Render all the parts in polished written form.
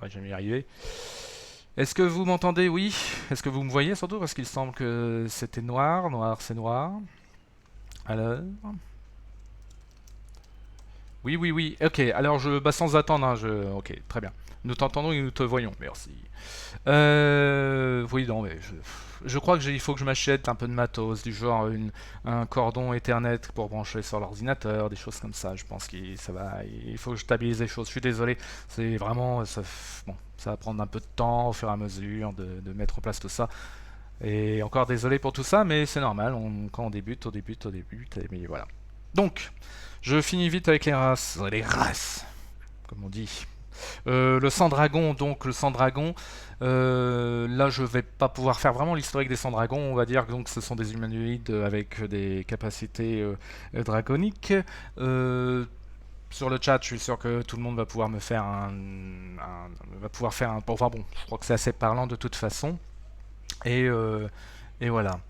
va jamais y arriver. Est-ce que vous m'entendez? Oui. Est-ce que vous me voyez surtout? Parce qu'il semble que c'était noir. Noir, c'est noir. Alors. Oui, oui, oui. Ok, alors bah, sans attendre, hein, ok, très bien. Nous t'entendons et nous te voyons. Merci. Oui, non, mais je crois que il faut que je m'achète un peu de matos, du genre un cordon Ethernet pour brancher sur l'ordinateur, des choses comme ça. Je pense que ça va. Il faut que je stabilise les choses. Je suis désolé. C'est vraiment, bon, ça va prendre un peu de temps au fur et à mesure de mettre en place tout ça. Et encore désolé pour tout ça, mais c'est normal. Quand on débute, et mais voilà. Donc, je finis vite avec les races, comme on dit. Le sang-dragon, donc le sang-dragon, là je vais pas pouvoir faire vraiment l'historique des sang-dragons, on va dire donc ce sont des humanoïdes avec des capacités draconiques. Euh, sur le chat, je suis sûr que tout le monde va pouvoir me faire va pouvoir faire un. Enfin bon, je crois que c'est assez parlant de toute façon. Et, euh, et voilà.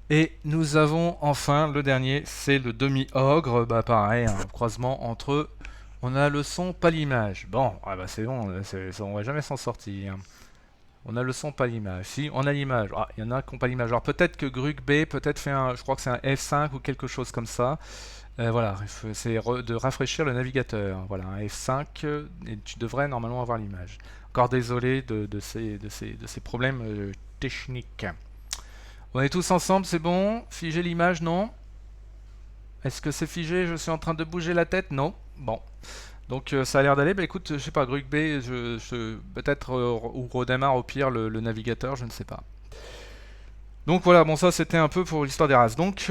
Et nous avons enfin le dernier, c'est le demi-ogre. Bah pareil, un croisement entre. On a le son, pas l'image. Bon, ah bah c'est bon, on va jamais s'en sortir. On a le son, pas l'image. Si, on a l'image. Ah, il y en a qui n'ont pas l'image. Alors peut-être que Grug B, peut-être fait un. Je crois que c'est un F5 ou quelque chose comme ça. Voilà, c'est de rafraîchir le navigateur. Voilà, un F5, et tu devrais normalement avoir l'image. Encore désolé de ces problèmes techniques. On est tous ensemble, c'est bon? Figer l'image, non? Est-ce que c'est figé? Je suis en train de bouger la tête? Non. Bon. Donc ça a l'air d'aller. Bah écoute, je sais pas, Grug B, peut-être ou redémarre au pire le navigateur, je ne sais pas. Donc voilà, bon ça c'était un peu pour l'histoire des races. Donc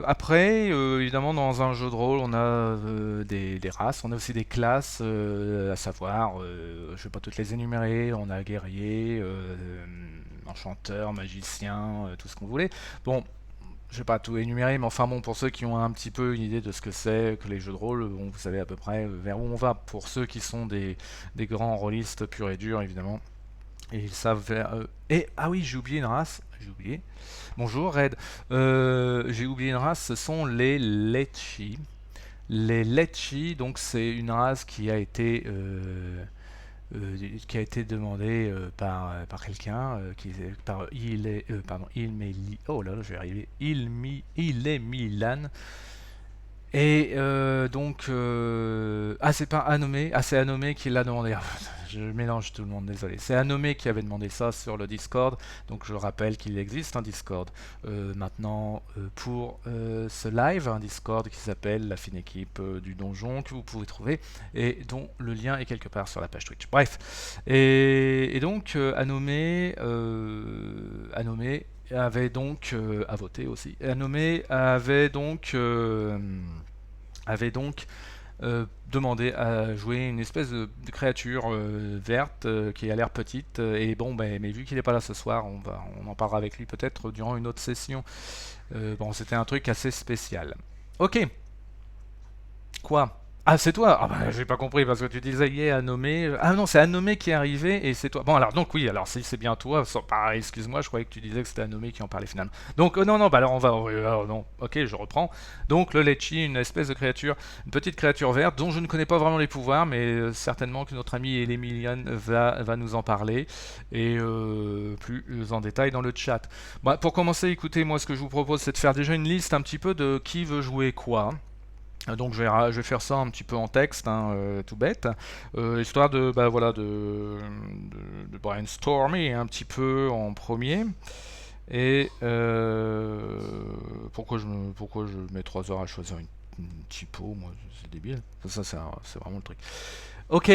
après, évidemment dans un jeu de rôle, on a des races, on a aussi des classes, à savoir, je vais pas toutes les énumérer, on a guerrier, enchanteur, magicien, tout ce qu'on voulait. Bon, je vais pas tout énumérer, mais enfin bon, pour ceux qui ont un petit peu une idée de ce que c'est que les jeux de rôle, bon, vous savez à peu près vers où on va. Pour ceux qui sont des grands rôlistes purs et durs, évidemment, et ils savent et ah oui, j'ai oublié une race. J'ai oublié. Bonjour Red. J'ai oublié une race. Ce sont les Lechi. Les Lechi, donc c'est une race qui a été demandée par quelqu'un, par oh là là, je vais arriver. Il est Milan. Et donc, ah c'est pas Anomé, ah c'est Anomé qui l'a demandé. Je mélange tout le monde, désolé. C'est Anomé qui avait demandé ça sur le Discord. Donc je rappelle qu'il existe un Discord maintenant pour ce live, un Discord qui s'appelle la fine équipe du donjon que vous pouvez trouver et dont le lien est quelque part sur la page Twitch. Bref, et donc Anomé avait donc à voter aussi. Anomé avait donc demandé à jouer une espèce de créature verte qui a l'air petite. Et bon, mais vu qu'il n'est pas là ce soir, on en parlera avec lui peut-être durant une autre session. Bon, c'était un truc assez spécial. Ok, quoi? Ah, c'est toi? Ah bah, j'ai pas compris parce que tu disais yeah, Anomé. Ah non, c'est Anomé qui est arrivé et c'est toi. Bon, alors donc oui, alors si c'est bien toi, pareil, excuse-moi, je croyais que tu disais que c'était Anomé qui en parlait finalement. Donc non, non, bah alors on va. Alors, non, ok, je reprends. Donc le Lechi, une espèce de créature, une petite créature verte dont je ne connais pas vraiment les pouvoirs, mais certainement que notre ami Emilian va nous en parler et plus en détail dans le chat. Bah, pour commencer, écoutez, moi ce que je vous propose, c'est de faire déjà une liste un petit peu de qui veut jouer quoi. Donc je vais faire ça un petit peu en texte, hein, tout bête, histoire de, bah, voilà, de brainstormer un petit peu en premier. Et pourquoi je mets 3 heures à choisir une typo, moi c'est débile. C'est vraiment le truc. Ok,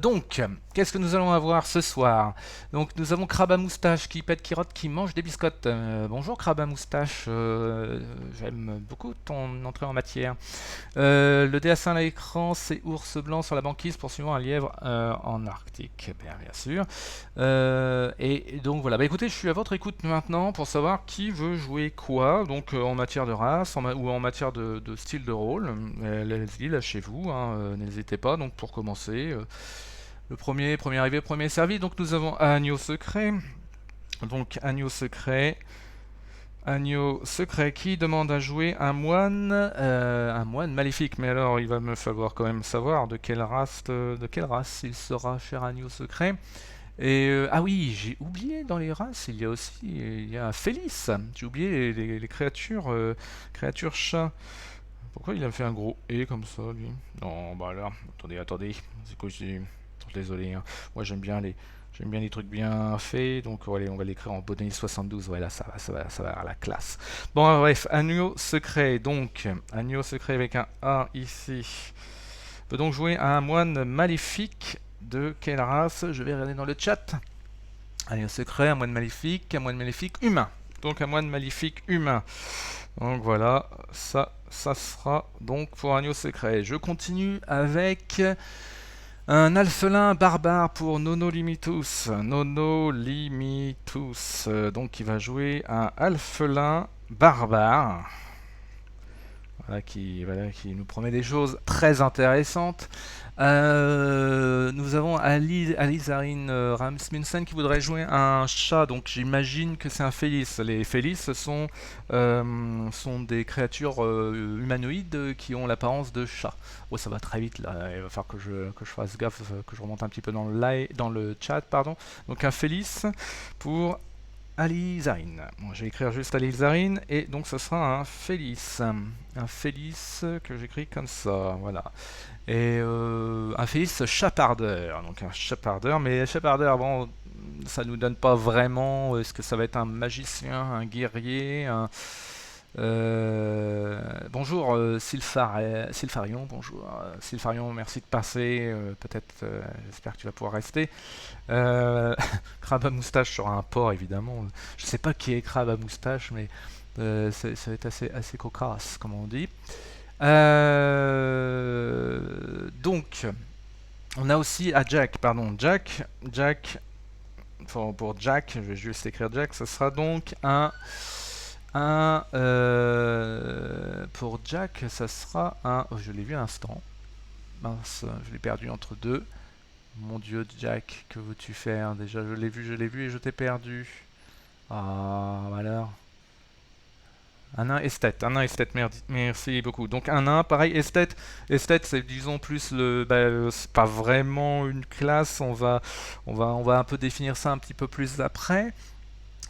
donc, qu'est-ce que nous allons avoir ce soir? Donc, nous avons Crabe à moustache qui pète, qui rote, qui mange des biscottes. Bonjour Crabe à moustache, j'aime beaucoup ton entrée en matière. Le dessin à l'écran, c'est ours blanc sur la banquise poursuivant un lièvre en Arctique, bien sûr. Et donc voilà, bah écoutez, je suis à votre écoute maintenant pour savoir qui veut jouer quoi, donc en matière de race ou en matière de style de rôle. Allez-y, lâchez-vous, hein, n'hésitez pas. Donc pour commencer, le premier arrivé, premier servi. Donc nous avons Agneau secret. Donc Agneau secret. Agneau secret qui demande à jouer un moine maléfique. Mais alors, il va me falloir quand même savoir de quelle race il sera, cher agneau secret. Et ah oui, j'ai oublié dans les races, il y a Félix. J'ai oublié les créatures, créatures chats. Pourquoi il a fait un gros et comme ça, lui? Non, bah là, attendez, c'est quoi je dis? Désolé, hein. Moi j'aime bien les trucs bien faits, donc allez, on va l'écrire en Bonnet 72. Voilà, ça va avoir la classe. Bon, bref, agneau secret. Donc, agneau secret avec un A ici. Peut donc jouer à un moine maléfique de quelle race? Je vais regarder dans le chat. Agneau secret, un moine maléfique humain. Donc un moine maléfique humain. Donc voilà, ça sera donc pour agneau secret. Je continue avec un alphelin barbare pour Nono Limitus. Nono Limitus. Donc il va jouer un alphelin barbare. Voilà, qui nous promet des choses très intéressantes. Nous avons Alizarine Ramsminsen qui voudrait jouer un chat, donc j'imagine que c'est un Félis. Les Félis sont des créatures humanoïdes qui ont l'apparence de chat. Oh, ça va très vite là, il va falloir que je fasse gaffe, que je remonte un petit peu dans le chat, pardon. Donc un Félis pour Alizarine. Bon, je vais écrire juste Alizarine et donc ce sera un Félis. Un Félis que j'écris comme ça, voilà. Et un Félis chapardeur. Donc un chapardeur, mais chapardeur, bon, ça nous donne pas vraiment. Est-ce que ça va être un magicien, un guerrier, bonjour Sylpharion, bonjour Sylpharion, merci de passer. Peut-être, j'espère que tu vas pouvoir rester. Crabe à moustache sur un porc, évidemment. Je sais pas qui est crabe à moustache, mais ça va être assez cocasse, comme on dit. Donc, on a aussi Jack, pardon, Jack, pour Jack, je vais juste écrire Jack, ce sera donc pour Jack, ça sera un, oh, je l'ai vu à l'instant, mince, je l'ai perdu entre deux. Mon Dieu, Jack, que veux-tu faire? Déjà, je l'ai vu et je t'ai perdu. Ah, alors. Un nain esthète, merci beaucoup. Donc un nain, pareil, esthète, c'est disons plus c'est pas vraiment une classe. On va un peu définir ça un petit peu plus après.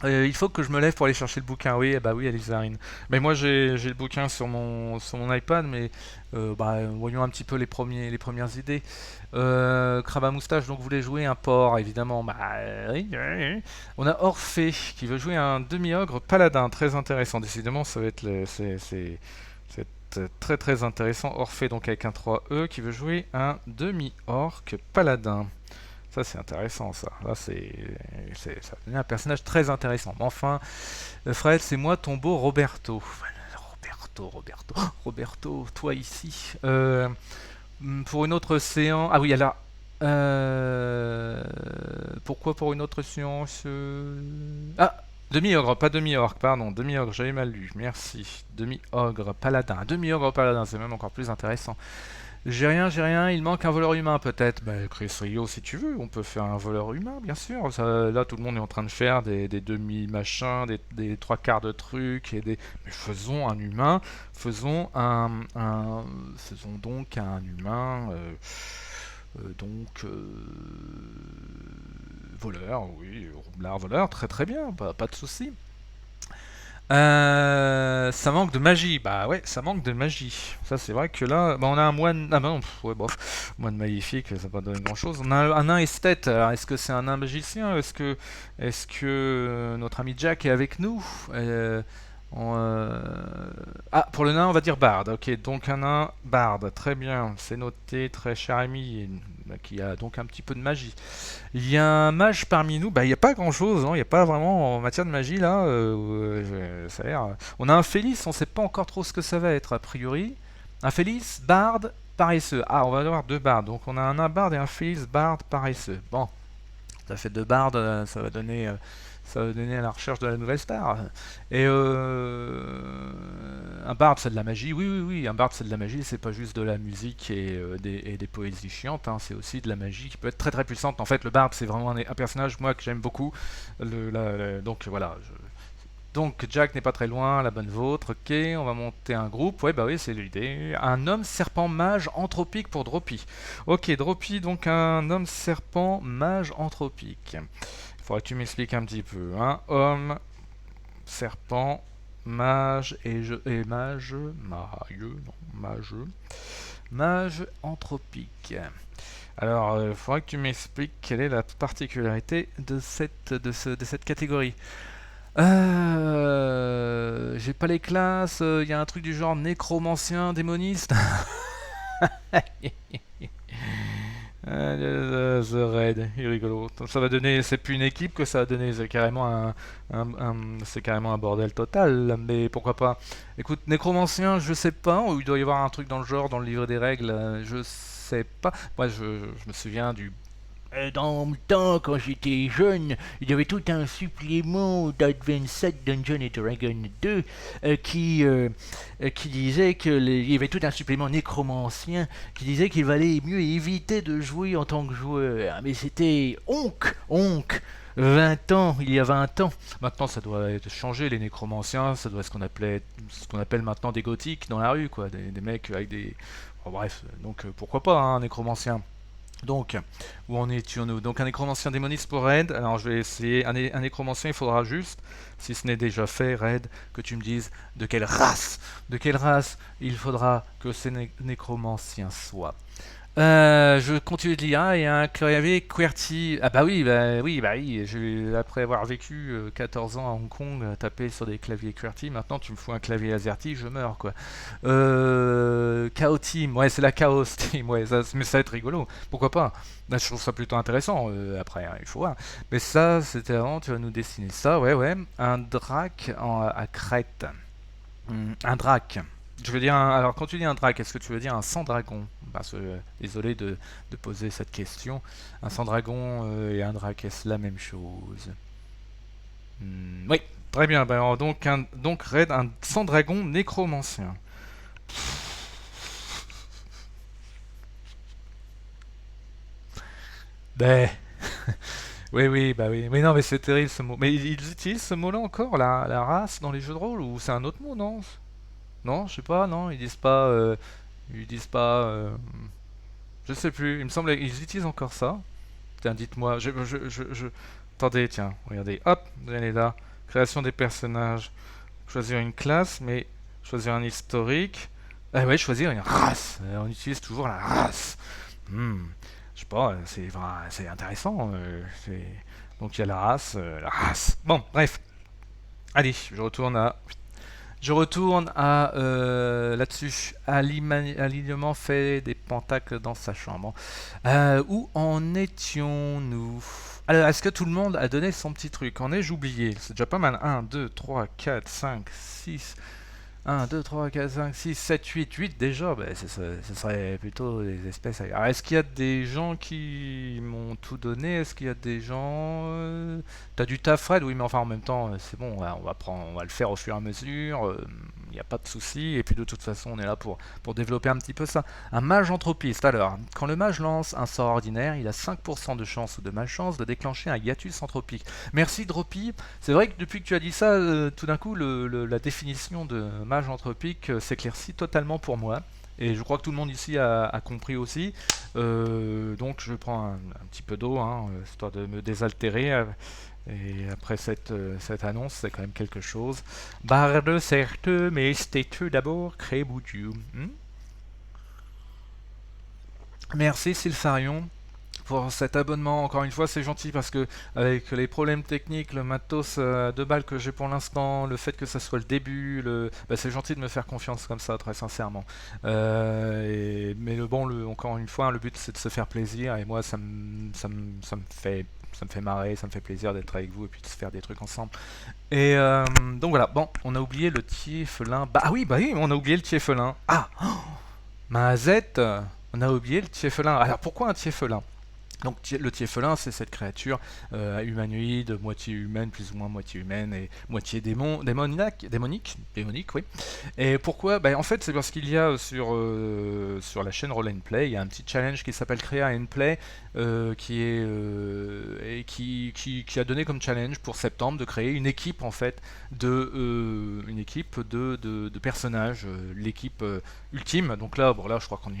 Il faut que je me lève pour aller chercher le bouquin. Oui, bah oui, Alizarine. Mais moi, j'ai le bouquin sur mon iPad, mais voyons un petit peu les premières idées. Crabe à moustache, donc voulait jouer un porc, évidemment. Bah oui, oui, oui. On a Orphée qui veut jouer un demi-ogre paladin, très intéressant. Décidément, ça va être c'est très très intéressant. Orphée, donc avec un 3E, qui veut jouer un demi-orc paladin. Ça, c'est intéressant, ça. Là, ça devient un personnage très intéressant. Mais enfin, Fred, c'est moi, ton beau Roberto. Roberto, toi ici. Pour une autre séance. Ah oui, alors. Pourquoi pour une autre séance Ah, demi-ogre, pas demi-orc, pardon. Demi-ogre, j'avais mal lu. Merci. Demi-ogre, paladin. Demi-ogre, paladin, c'est même encore plus intéressant. J'ai rien, il manque un voleur humain peut-être. Bah, Chris Rio, si tu veux, on peut faire un voleur humain, bien sûr. Là, tout le monde est en train de faire des demi-machins, des trois quarts de trucs, mais faisons un humain, faisons donc un humain, voleur, oui, roublard, voleur, très très bien, pas de souci. Ça manque de magie. Bah ouais, ça manque de magie. Ça, c'est vrai que là, on a un moine. Ah bah non, ouais, bof. Moine maléfique, ça va pas donner grand chose. On a un nain esthète. Alors, est-ce que c'est un nain magicien? Est-ce que notre ami Jack est avec nous? On, euh, Ah, pour le nain, on va dire barde. Ok, donc un nain barde. Très bien, c'est noté, très cher ami, qui a donc un petit peu de magie. Il y a un mage parmi nous, bah il n'y a pas grand chose, hein. Il n'y a pas vraiment en matière de magie là. Ça a l'air. On a un Félix, on ne sait pas encore trop ce que ça va être a priori. Un Félix, barde, paresseux. Ah, on va avoir deux bardes, donc on a un nain barde et un Félix barde paresseux. Bon, ça fait deux bardes, ça va donner à la recherche de la nouvelle star. Et un barde c'est de la magie, oui, un barde c'est de la magie, c'est pas juste de la musique et des poésies chiantes, hein, c'est aussi de la magie qui peut être très très puissante. En fait, le barde c'est vraiment un personnage moi que j'aime beaucoup. Donc voilà, Donc Jack n'est pas très loin, la bonne vôtre, ok, on va monter un groupe, ouais bah oui c'est l'idée. Un homme serpent mage anthropique pour Droppy. Ok, Droppy, donc un homme serpent mage anthropique. Il faudrait que tu m'expliques un petit peu, hein. Homme, serpent, mage et mage, mage anthropique. Alors, il faudrait que tu m'expliques quelle est la particularité de cette catégorie. J'ai pas les classes, il y a un truc du genre nécromancien, démoniste. The Raid, il est rigolo. Ça va donner, c'est plus une équipe que ça va donner, c'est carrément c'est carrément un bordel total, mais pourquoi pas. Écoute, nécromancien, je sais pas, ou il doit y avoir un truc dans le genre, dans le livre des règles, je sais pas. Moi, je me souviens du dans le temps, quand j'étais jeune, il y avait tout un supplément d'Advanced Dungeons and Dragons 2 qui disait il y avait tout un supplément nécromancien qui disait qu'il valait mieux éviter de jouer en tant que joueur. Mais c'était onk 20 ans, il y a 20 ans. Maintenant, ça doit être changé, les nécromanciens, ça doit être ce qu'on appelle maintenant des gothiques dans la rue, quoi, des mecs avec des... Bon, bref, donc pourquoi pas, hein, un nécromancien. Donc, où en étions-nous? Donc un nécromancien démoniste pour Red. Alors je vais essayer. Un nécromancien, il faudra juste, si ce n'est déjà fait, Red, que tu me dises de quelle race il faudra que ces nécromanciens soient. Je continue de lire, hein, et un clavier QWERTY. Ah bah oui, après avoir vécu 14 ans à Hong Kong, taper sur des claviers QWERTY, maintenant tu me fous un clavier AZERTY, je meurs quoi. Chaos Team, ouais c'est la Chaos Team, ouais, mais ça va être rigolo, pourquoi pas. Là, je trouve ça plutôt intéressant, après hein, il faut voir. Mais ça, c'était avant, tu vas nous dessiner ça, ouais, un drac à crête. Un drac. Je veux dire, alors quand tu dis un drac, est-ce que tu veux dire un sang-dragon? Parce que, désolé de poser cette question. Un sang-dragon et un drac, est-ce la même chose? Oui, très bien. Ben, alors, donc Red, un sang-dragon nécromancien. Ben, oui, bah oui. Mais non, mais c'est terrible ce mot. Mais ils utilisent ce mot-là encore, la race, dans les jeux de rôle, ou c'est un autre mot, non? Non, je sais pas, non, ils disent pas. Ils disent pas. Je sais plus, il me semble qu'ils utilisent encore ça. Tiens, dites-moi. Attendez, tiens, regardez. Hop, vous allez là. Création des personnages. Choisir une classe, mais choisir un historique. Ah ouais, choisir une race. On utilise toujours la race. Hmm, je sais pas, c'est intéressant. Donc il y a la race, la race. Bon, bref. Allez, je retourne à là-dessus, à l'alignement fait des pentacles dans sa chambre. Où en étions-nous? Alors, est-ce que tout le monde a donné son petit truc? En ai-je oublié? C'est déjà pas mal. 1, 2, 3, 4, 5, 6. 1, 2, 3, 4, 5, 6, 7, 8 déjà, ben, ce serait plutôt des espèces. Alors, est-ce qu'il y a des gens qui m'ont tout donné? Est-ce qu'il y a des gens... T'as du taf, Fred? Oui, mais enfin, en même temps, c'est bon, on va le faire au fur et à mesure. Il n'y a pas de souci. Et puis, de toute façon, on est là pour développer un petit peu ça. Un mage anthropiste. Alors, quand le mage lance un sort ordinaire, il a 5% de chance ou de malchance de déclencher un hiatus anthropique. Merci, Droppy. C'est vrai que depuis que tu as dit ça, tout d'un coup, la définition de mage anthropique s'éclaircit totalement pour moi. Et je crois que tout le monde ici a compris aussi. Donc je prends un petit peu d'eau, hein, histoire de me désaltérer. Et après cette annonce, c'est quand même quelque chose. Barde, certes, mais c'était d'abord Créboudieu. Merci Sylpharion pour cet abonnement. Encore une fois, c'est gentil parce que avec les problèmes techniques, le matos 2 balles que j'ai pour l'instant, le fait que ça soit le début, c'est gentil de me faire confiance comme ça, très sincèrement. Mais encore une fois, le but c'est de se faire plaisir et moi ça me fait marrer, ça me fait plaisir d'être avec vous et puis de se faire des trucs ensemble. Et donc voilà, bon, on a oublié le Tieffelin. Bah oui, on a oublié le Tieffelin. Ah, Mazette, on a oublié le Tieffelin. Alors pourquoi un Tieffelin? Donc le Tieffelin, c'est cette créature humanoïde, moitié humaine, plus ou moins moitié humaine, et moitié démonique, oui. Et pourquoi? En fait, c'est parce qu'il y a sur la chaîne Roll and Play, il y a un petit challenge qui s'appelle Crea and Play, qui a donné comme challenge pour septembre de créer une équipe en fait de personnages, l'équipe ultime. Donc là, bon là, je crois on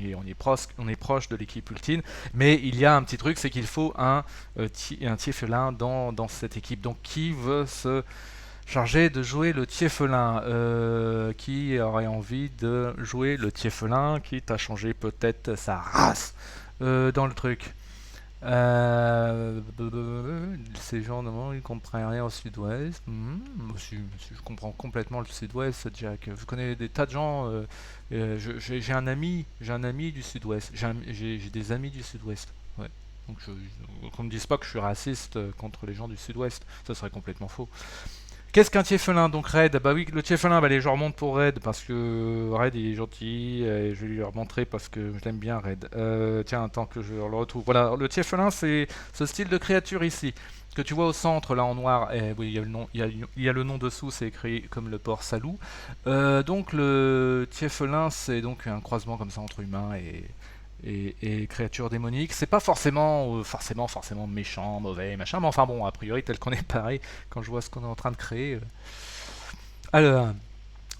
est proche de l'équipe ultime. Mais il y a un petit truc, c'est qu'il faut un Tieffelin dans cette équipe. Donc qui veut se charger de jouer le Tieffelin? Qui aurait envie de jouer le Tieffelin, quitte à changer peut-être sa race dans le truc? Ces gens, normalement, ils comprennent rien au sud-ouest. Monsieur, je comprends complètement le sud-ouest, Jack. Je connais des tas de gens. J'ai un ami du sud-ouest. J'ai des amis du sud-ouest. Ouais. Donc, qu'on me dise pas que je suis raciste contre les gens du sud-ouest. Ça serait complètement faux. Qu'est-ce qu'un Tieffelin? Donc Red, bah oui, le Tieffelin, bah allez, je remonte pour Red parce que Red il est gentil et je vais lui remontrer parce que je l'aime bien Red. Tiens, tant que je le retrouve. Voilà, le Tieffelin, c'est ce style de créature ici que tu vois au centre là en noir. Et oui, il y a le nom, il y a le nom dessous, c'est écrit comme le port Salou. Donc le Tieffelin, c'est donc un croisement comme ça entre humain et créatures démoniques. C'est pas forcément méchant, mauvais, machin, mais enfin bon, a priori, tel qu'on est pareil, quand je vois ce qu'on est en train de créer. Alors,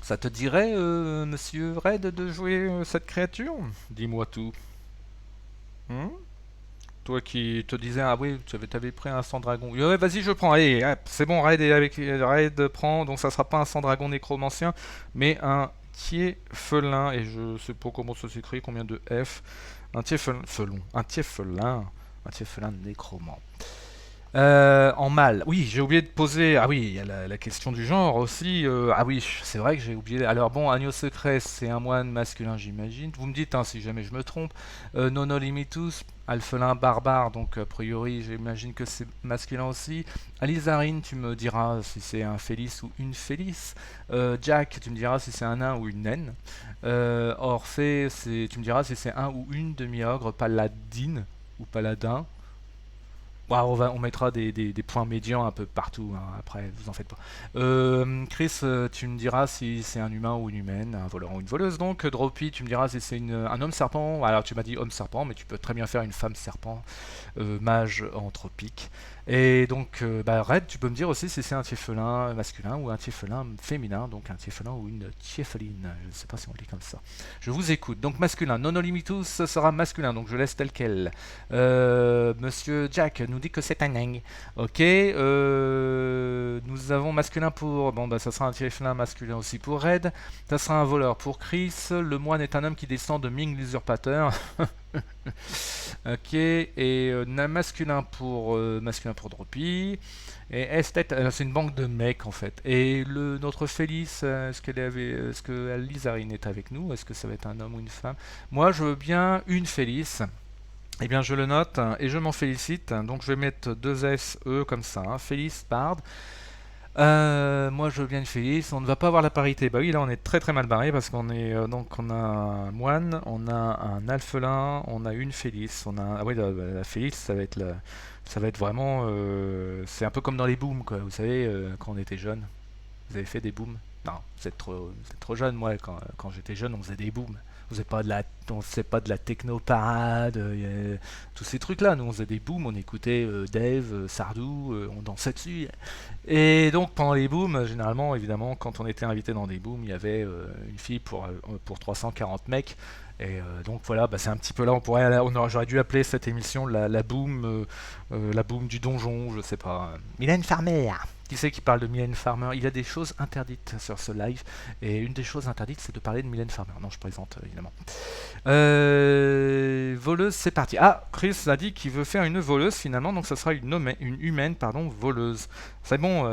ça te dirait, monsieur Red, de jouer cette créature? Dis-moi tout. Hmm. Toi qui te disais, ah oui, tu avais pris un sang dragon. Oui, ouais, vas-y, je prends. Allez, c'est bon, Raid prend. Donc ça sera pas un sang dragon nécromancien, mais un Tieffelin. Et je sais pas comment ça s'écrit, combien de F. Un Tieffelin nécromant. En mal. Oui, j'ai oublié de poser. Ah oui, il y a la question du genre aussi. Ah oui, c'est vrai que j'ai oublié. Alors bon, agneau secret, c'est un moine masculin, j'imagine. Vous me dites hein, si jamais je me trompe. Nono limitus, alphelin barbare, donc a priori, j'imagine que c'est masculin aussi. Alizarine, tu me diras si c'est un Félis ou une Félis. Jack, tu me diras si c'est un nain ou une naine. Orphée, tu me diras si c'est un ou une demi-ogre paladine ou paladin. Ouais, on mettra des points médians un peu partout, hein, après, vous en faites pas. Chris, tu me diras si c'est un humain ou une humaine, un voleur ou une voleuse. Donc, Droppy, tu me diras si c'est un homme serpent. Alors, tu m'as dit homme serpent, mais tu peux très bien faire une femme serpent, mage anthropique. Et donc, Red, tu peux me dire aussi si c'est un Tieffelin masculin ou un Tieffelin féminin, donc un Tieffelin ou une Tieffeline. Je ne sais pas si on le dit comme ça. Je vous écoute. Donc, masculin. Nonolimitus sera masculin, donc je laisse tel quel. Monsieur Jack nous dit que c'est un nain. Ok. Nous avons masculin pour. Bon, bah, ça sera un Tieffelin masculin aussi pour Red. Ça sera un voleur pour Chris. Le moine est un homme qui descend de Ming l'usurpateur. Ok, et masculin pour Droppy. Et Esthète, c'est une banque de mecs en fait. Et notre Félix, est-ce que Lizarine est avec nous? Est-ce que ça va être un homme ou une femme? Moi, je veux bien une Félix. Eh bien, je le note et je m'en félicite. Donc, je vais mettre deux S, E comme ça. Hein. Félix Bard. Moi je veux bien une Félix, on ne va pas avoir la parité. Bah oui, là on est très très mal barré parce qu'on est donc on a un moine, on a un alphelin, on a une Félix, ah oui la Félix ça va être vraiment c'est un peu comme dans les booms quoi. Vous savez quand on était jeune, vous avez fait des booms? Non, vous êtes trop jeune. Moi quand j'étais jeune on faisait des booms. On faisait pas de la techno parade, tous ces trucs là. Nous on faisait des booms, on écoutait Dave, Sardou, on dansait dessus. Et donc pendant les booms, généralement, évidemment, quand on était invité dans des booms, il y avait une fille pour 340 mecs. Et donc voilà, bah, c'est un petit peu là, j'aurais dû appeler cette émission la boom du donjon, je sais pas. Mylène Farmer. Qui c'est qui parle de Mylène Farmer? Il y a des choses interdites sur ce live, et une des choses interdites, c'est de parler de Mylène Farmer. Non, je plaisante évidemment. Voleuse, c'est parti. Ah, Chris a dit qu'il veut faire une voleuse finalement, donc ça sera une humaine, pardon, voleuse. C'est bon,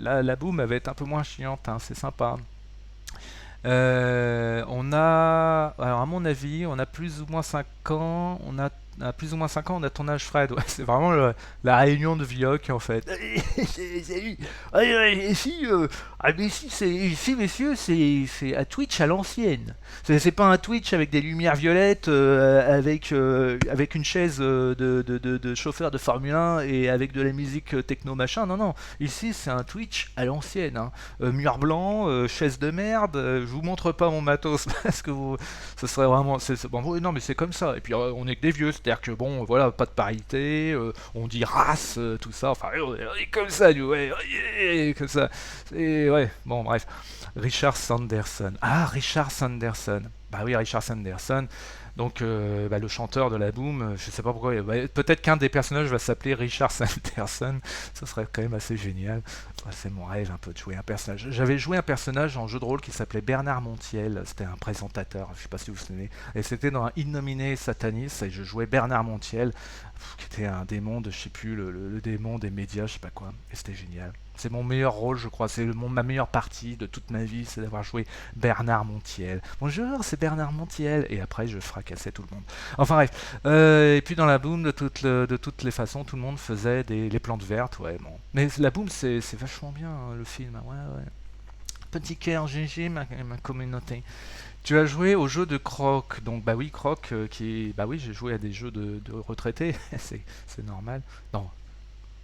la boom elle va être un peu moins chiante, hein, c'est sympa. On a, alors à mon avis, on a plus ou moins 5 ans, à plus ou moins 5 ans, on a ton âge, Fred. Ouais, c'est vraiment la réunion de Vioc, en fait. Salut. Ici, mais si, ici, messieurs, c'est un Twitch à l'ancienne. C'est pas un Twitch avec des lumières violettes, avec une chaise de chauffeur de Formule 1 et avec de la musique techno machin. Non, non. Ici, c'est un Twitch à l'ancienne, hein. Mur blanc, chaise de merde. Je vous montre pas mon matos parce que ce serait vraiment. Bon, oui, non, mais c'est comme ça. Et puis, on est que des vieux, c'est-à-dire que bon, voilà, pas de parité, on dit race, tout ça. Enfin, on est comme ça, nous, ouais, comme ça. Ouais, bon, bref. Richard Sanderson. Ah, Richard Sanderson. Bah oui, Richard Sanderson. Donc, bah, le chanteur de la Boom, je sais pas pourquoi. Bah, peut-être qu'un des personnages va s'appeler Richard Sanderson. Ça serait quand même assez génial. Ouais, c'est mon rêve un peu de jouer un personnage. J'avais joué un personnage en jeu de rôle qui s'appelait Bernard Montiel. C'était un présentateur, je sais pas si vous vous souvenez. Et c'était dans un Innominé Satanis. Et je jouais Bernard Montiel, qui était un démon de, je sais plus, le démon des médias, je sais pas quoi. Et c'était génial. C'est mon meilleur rôle, je crois. C'est ma meilleure partie de toute ma vie, c'est d'avoir joué Bernard Montiel. Bonjour, c'est Bernard Montiel. Et après, je fracassais tout le monde. Enfin bref. Et puis dans la Boom, de toutes les façons, tout le monde faisait les plantes vertes. Ouais, bon. Mais la Boom, c'est vachement bien, hein, le film. Ouais, ouais. Petit cœur, GG, ma communauté. Tu as joué au jeu de Croc. Donc, bah oui, Croc, bah oui, j'ai joué à des jeux de retraités. c'est normal. Non,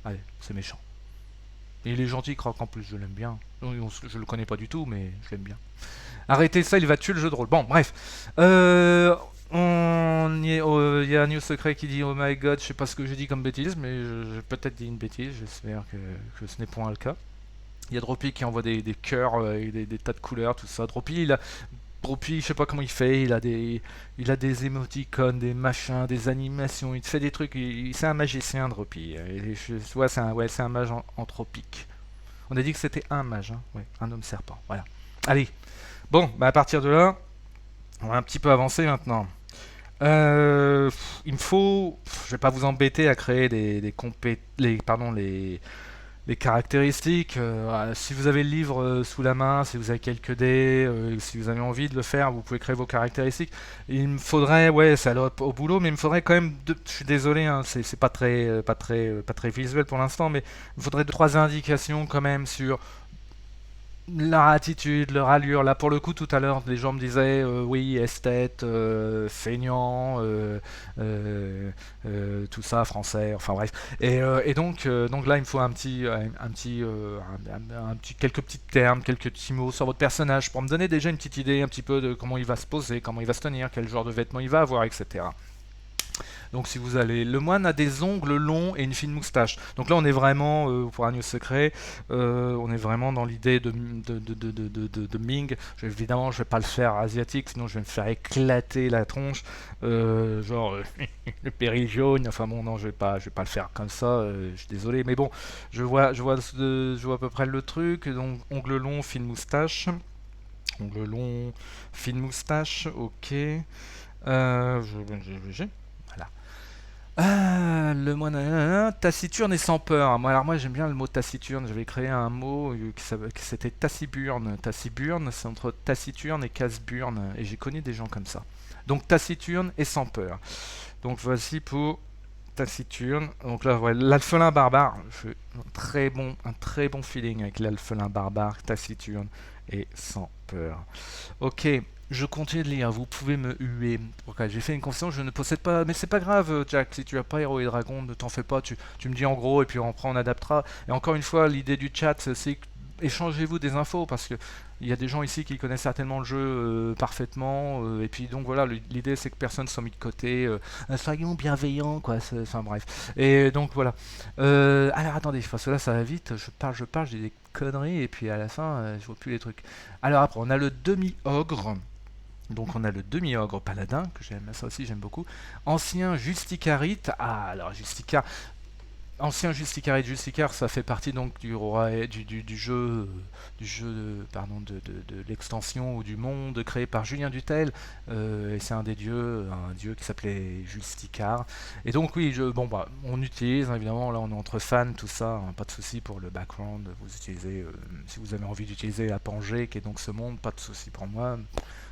allez, c'est méchant. Et il est gentil, Croc, en plus, je l'aime bien. Je le connais pas du tout, mais je l'aime bien. Arrêtez ça, il va tuer le jeu de rôle. Bon, bref. Il y a un news secret qui dit oh my god, je sais pas ce que j'ai dit comme bêtise, mais j'ai peut-être dit une bêtise, j'espère que ce n'est point le cas. Il y a Droppy qui envoie des cœurs et des tas de couleurs, tout ça. Droppy, je sais pas comment il fait, il a des émoticônes, des machins, des animations, il fait des trucs, c'est un magicien, Droppy. C'est un mage anthropique. On a dit que c'était un mage, hein. Ouais, un homme serpent, voilà. Allez, bon, bah à partir de là, on va un petit peu avancer maintenant. Il me faut, je vais pas vous embêter à créer les caractéristiques. Si vous avez le livre sous la main, si vous avez quelques dés, si vous avez envie de le faire, vous pouvez créer vos caractéristiques. Il me faudrait, ouais, ça allait au boulot, mais il me faudrait quand même, je suis désolé, hein, c'est pas très visuel pour l'instant, mais il me faudrait deux, trois indications quand même sur leur attitude, leur allure. Là, pour le coup, tout à l'heure, les gens me disaient oui, esthète, feignant, tout ça, français, enfin bref. Donc là, il me faut quelques petits termes, quelques petits mots sur votre personnage pour me donner déjà une petite idée un petit peu de comment il va se poser, comment il va se tenir, quel genre de vêtements il va avoir, etc. Donc si vous allez, le moine a des ongles longs et une fine moustache. Donc là on est vraiment, pour un news secret, on est vraiment dans l'idée de Ming. Évidemment je vais pas le faire asiatique, sinon je vais me faire éclater la tronche. Genre le péril jaune, enfin bon non je vais pas le faire comme ça, je suis désolé. Mais bon, je vois à peu près le truc, donc ongles longs, fine moustache. Ongles longs, fine moustache, ok. Voilà. Le mot taciturne et sans peur. Moi j'aime bien le mot taciturne. J'avais créé un mot qui c'était taciburne. Taciburne, c'est entre taciturne et casse-burne. Et j'ai connu des gens comme ça. Donc taciturne et sans peur. Donc voici pour taciturne. Donc là, ouais, l'alphelin barbare. J'ai un très bon feeling avec l'alphelin barbare, taciturne et sans peur. Ok, je continue de lire, vous pouvez me huer. Ok, j'ai fait une confession, je ne possède pas. Mais c'est pas grave, Jack, si tu as pas Héros et Dragon, ne t'en fais pas, tu me dis en gros, et puis on adaptera. Et encore une fois, l'idée du chat, c'est échangez-vous des infos, parce que il y a des gens ici qui connaissent certainement le jeu parfaitement, et puis donc voilà, l'idée c'est que personne soit mis de côté, soyons bienveillants, quoi, enfin bref. Et donc voilà. Alors attendez, parce que là ça va vite, je parle, j'ai des conneries, et puis à la fin, je vois plus les trucs. Alors après, on a le demi-ogre. Donc on a le demi-ogre paladin, que j'aime, ça aussi j'aime beaucoup. Ancien justicarite. Ah, alors justicar. Ancien justicarite, justicar, ça fait partie donc du jeu, pardon, de l'extension ou du monde créé par Julien Dutel. Et c'est un dieu qui s'appelait Justicar. Et donc oui, bon bah, on utilise hein, évidemment, là on est entre fans, tout ça, hein, pas de souci pour le background. Vous utilisez, si vous avez envie d'utiliser la Pangée, qui est donc ce monde, pas de souci pour moi.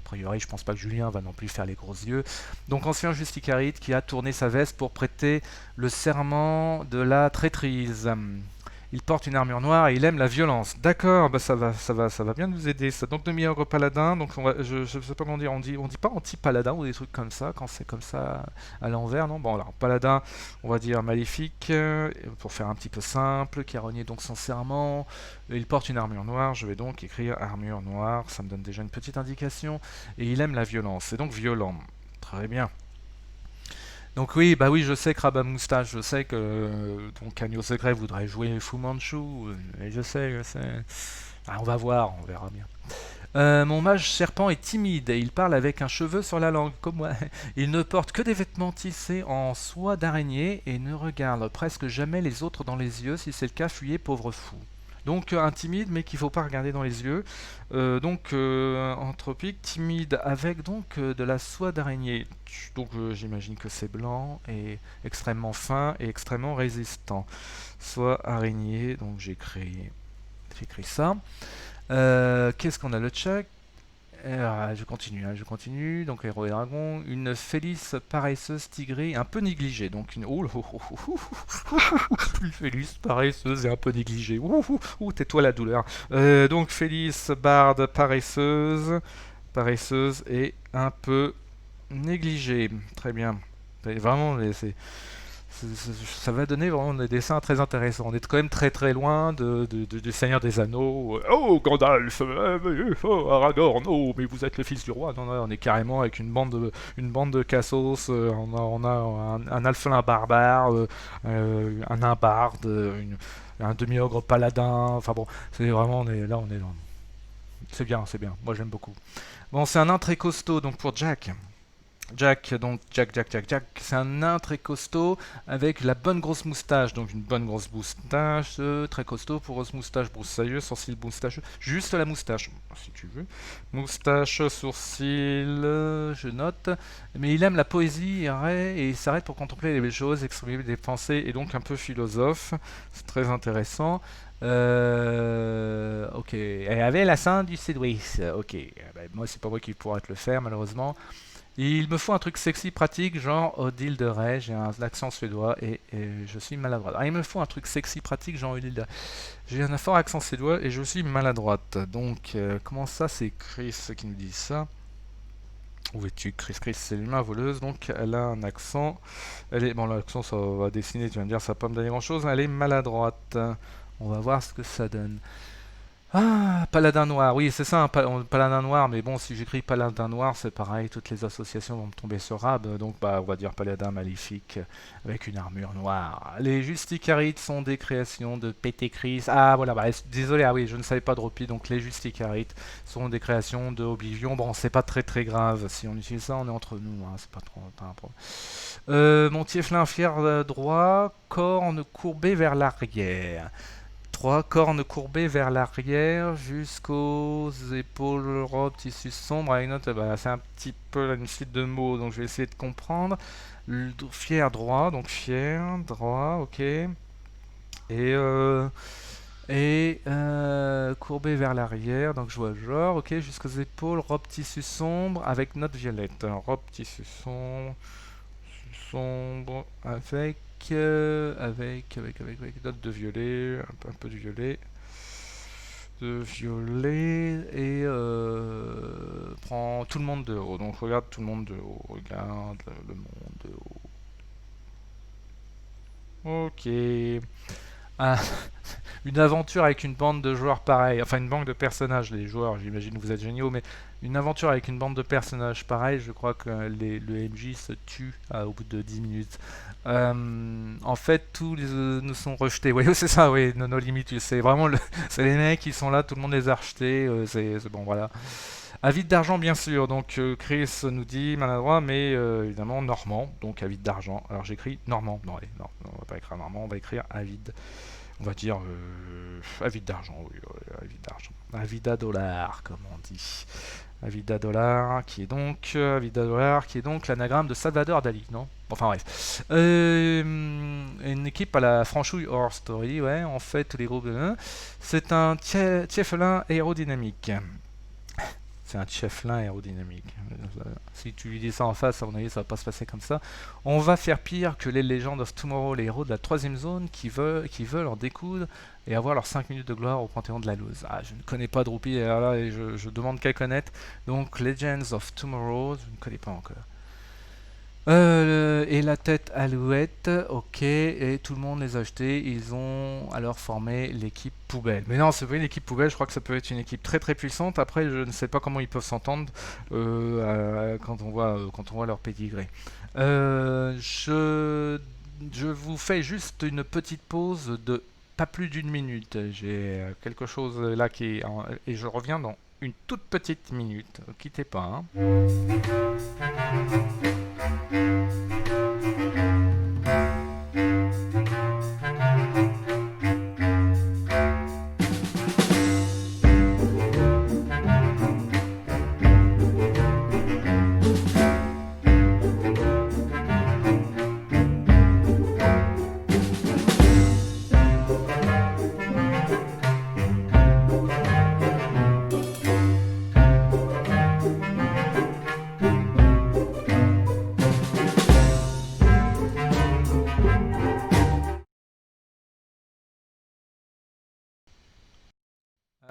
A priori, je pense pas que Julien va non plus faire les gros yeux. Donc ancien justicaride qui a tourné sa veste pour prêter le serment de la traîtrise. Il porte une armure noire et il aime la violence. D'accord, bah ça va bien nous aider. Ça. Donc demi-ogre paladin. Donc je sais pas comment dire. On dit pas anti-paladin ou des trucs comme ça quand c'est comme ça à l'envers, non. Bon alors paladin, on va dire maléfique pour faire un petit peu simple. Qui a renié donc son serment. Il porte une armure noire. Je vais donc écrire armure noire. Ça me donne déjà une petite indication. Et il aime la violence. C'est donc violent. Très bien. Donc oui, bah oui, je sais que Rabat Moustache, je sais que donc Agneau Secret voudrait jouer Fu Manchu, et je sais. Ah, on va voir, on verra bien. Mon mage serpent est timide et il parle avec un cheveu sur la langue, comme moi. Il ne porte que des vêtements tissés en soie d'araignée et ne regarde presque jamais les autres dans les yeux. Si c'est le cas, fuyez, pauvre fou. Donc un timide mais qu'il ne faut pas regarder dans les yeux. Anthropique, timide avec donc de la soie d'araignée. Donc j'imagine que c'est blanc et extrêmement fin et extrêmement résistant. Soie araignée, donc j'écris ça. Qu'est-ce qu'on a le check? Je continue. Donc héros et dragon, une Félix paresseuse tigrée, un peu négligée. Donc une une Félix paresseuse et un peu négligée. Tais-toi la douleur. Donc Félix barde paresseuse et un peu négligée. Très bien. Vraiment, ça va donner vraiment des dessins très intéressants. On est quand même très très loin du Seigneur des Anneaux. Oh Gandalf, oh, Aragorn, oh mais vous êtes le fils du roi. Non, on est carrément avec une bande de cassos. On a un alphelin barbare, un nain barde, un demi-ogre paladin. Enfin bon, c'est vraiment on est dans. C'est bien, c'est bien. Moi j'aime beaucoup. Bon, c'est un nain très costaud donc pour Jack. Jack, c'est un nain très costaud avec la bonne grosse moustache, donc une bonne grosse moustache, très costaud, poreuse moustache, broussailleuse, sourcil moustacheux, juste la moustache, si tu veux. Moustache, sourcil, je note, mais il aime la poésie et il s'arrête pour contempler les belles choses, exprimer des pensées et donc un peu philosophe, c'est très intéressant. Ok, elle avait l'accent du sud-ouest, ok, ben, moi c'est pas moi qui pourrais te le faire malheureusement. Il me faut un truc sexy, pratique, genre Odile de Ray, j'ai un accent suédois et je suis maladroite. Ah, il me faut un truc sexy, pratique, genre Odile de Ray. J'ai un fort accent suédois et je suis maladroite. Donc, comment ça, c'est Chris qui nous dit ça? Où es-tu, Chris? Chris, c'est l'humain voleuse, donc elle a un accent. Bon, l'accent, ça va dessiner, tu vas me dire, ça va pas me donner grand-chose. Elle est maladroite. On va voir ce que ça donne. Ah, Paladin Noir, oui, c'est ça, Paladin Noir, mais bon, si j'écris Paladin Noir, c'est pareil, toutes les associations vont me tomber sur Rab, donc bah, on va dire Paladin Maléfique avec une armure noire. Les Justicarides sont des créations de Pétécris. Ah, voilà, bah, désolé, ah oui, je ne savais pas Dropi, donc les Justicarides sont des créations de Oblivion. Bon, c'est pas très très grave, si on utilise ça, on est entre nous, hein, c'est pas trop pas un problème. Mon Tieflin fier droit, corne courbée vers l'arrière. 3 cornes courbées vers l'arrière jusqu'aux épaules, robe, tissu sombre. Avec note, bah, c'est un petit peu une suite de mots, donc je vais essayer de comprendre. Fier droit, donc fier droit, ok. Courbé vers l'arrière, donc je vois genre, ok, jusqu'aux épaules, robe tissu sombre avec note violette. Robe tissu sombre avec note de violet, un peu de violet, et prend tout le monde de haut. Donc regarde tout le monde de haut, regarde le monde de haut. Ok. Ah, une aventure avec une bande de joueurs pareil, enfin une bande de personnages, les joueurs, j'imagine que vous êtes géniaux, mais une aventure avec une bande de personnages pareil, je crois que le MJ se tue au bout de 10 minutes. En fait, tous nous sont rejetés. Oui, c'est ça, oui, nos limites, c'est vraiment c'est les mecs qui sont là, tout le monde les a rejetés, c'est bon, voilà. Avide d'argent, bien sûr, donc Chris nous dit maladroit, mais évidemment normand, donc avide d'argent. Alors j'écris normand, non, allez, non, on va pas écrire normand, on va écrire avide. On va dire avide d'argent, oui, avide d'argent. Avida dollar, comme on dit. Avida dollar, qui est donc l'anagramme de Salvador Dali, non? Enfin bref. Une équipe à la franchouille Horror Story, ouais, en fait, tous les groupes de... C'est un tieflin aérodynamique. C'est un chef-lin aérodynamique. Si tu lui dis ça en face, à mon avis, ça va pas se passer comme ça. On va faire pire que les Legends of Tomorrow, les héros de la troisième zone qui veulent en découdre et avoir leurs 5 minutes de gloire au Panthéon de la Loose. Ah, je ne connais pas Droopy, et là, et je demande qu'à connaître. Donc, Legends of Tomorrow, je ne connais pas encore. Et la tête alouette, ok, et tout le monde les a achetés. Ils ont alors formé l'équipe poubelle. Mais non, c'est pas une équipe poubelle, je crois que ça peut être une équipe très très puissante. Après, je ne sais pas comment ils peuvent s'entendre quand on voit leur pédigré. Je vous fais juste une petite pause de pas plus d'une minute. J'ai quelque chose là et je reviens dans une toute petite minute. Quittez pas, hein.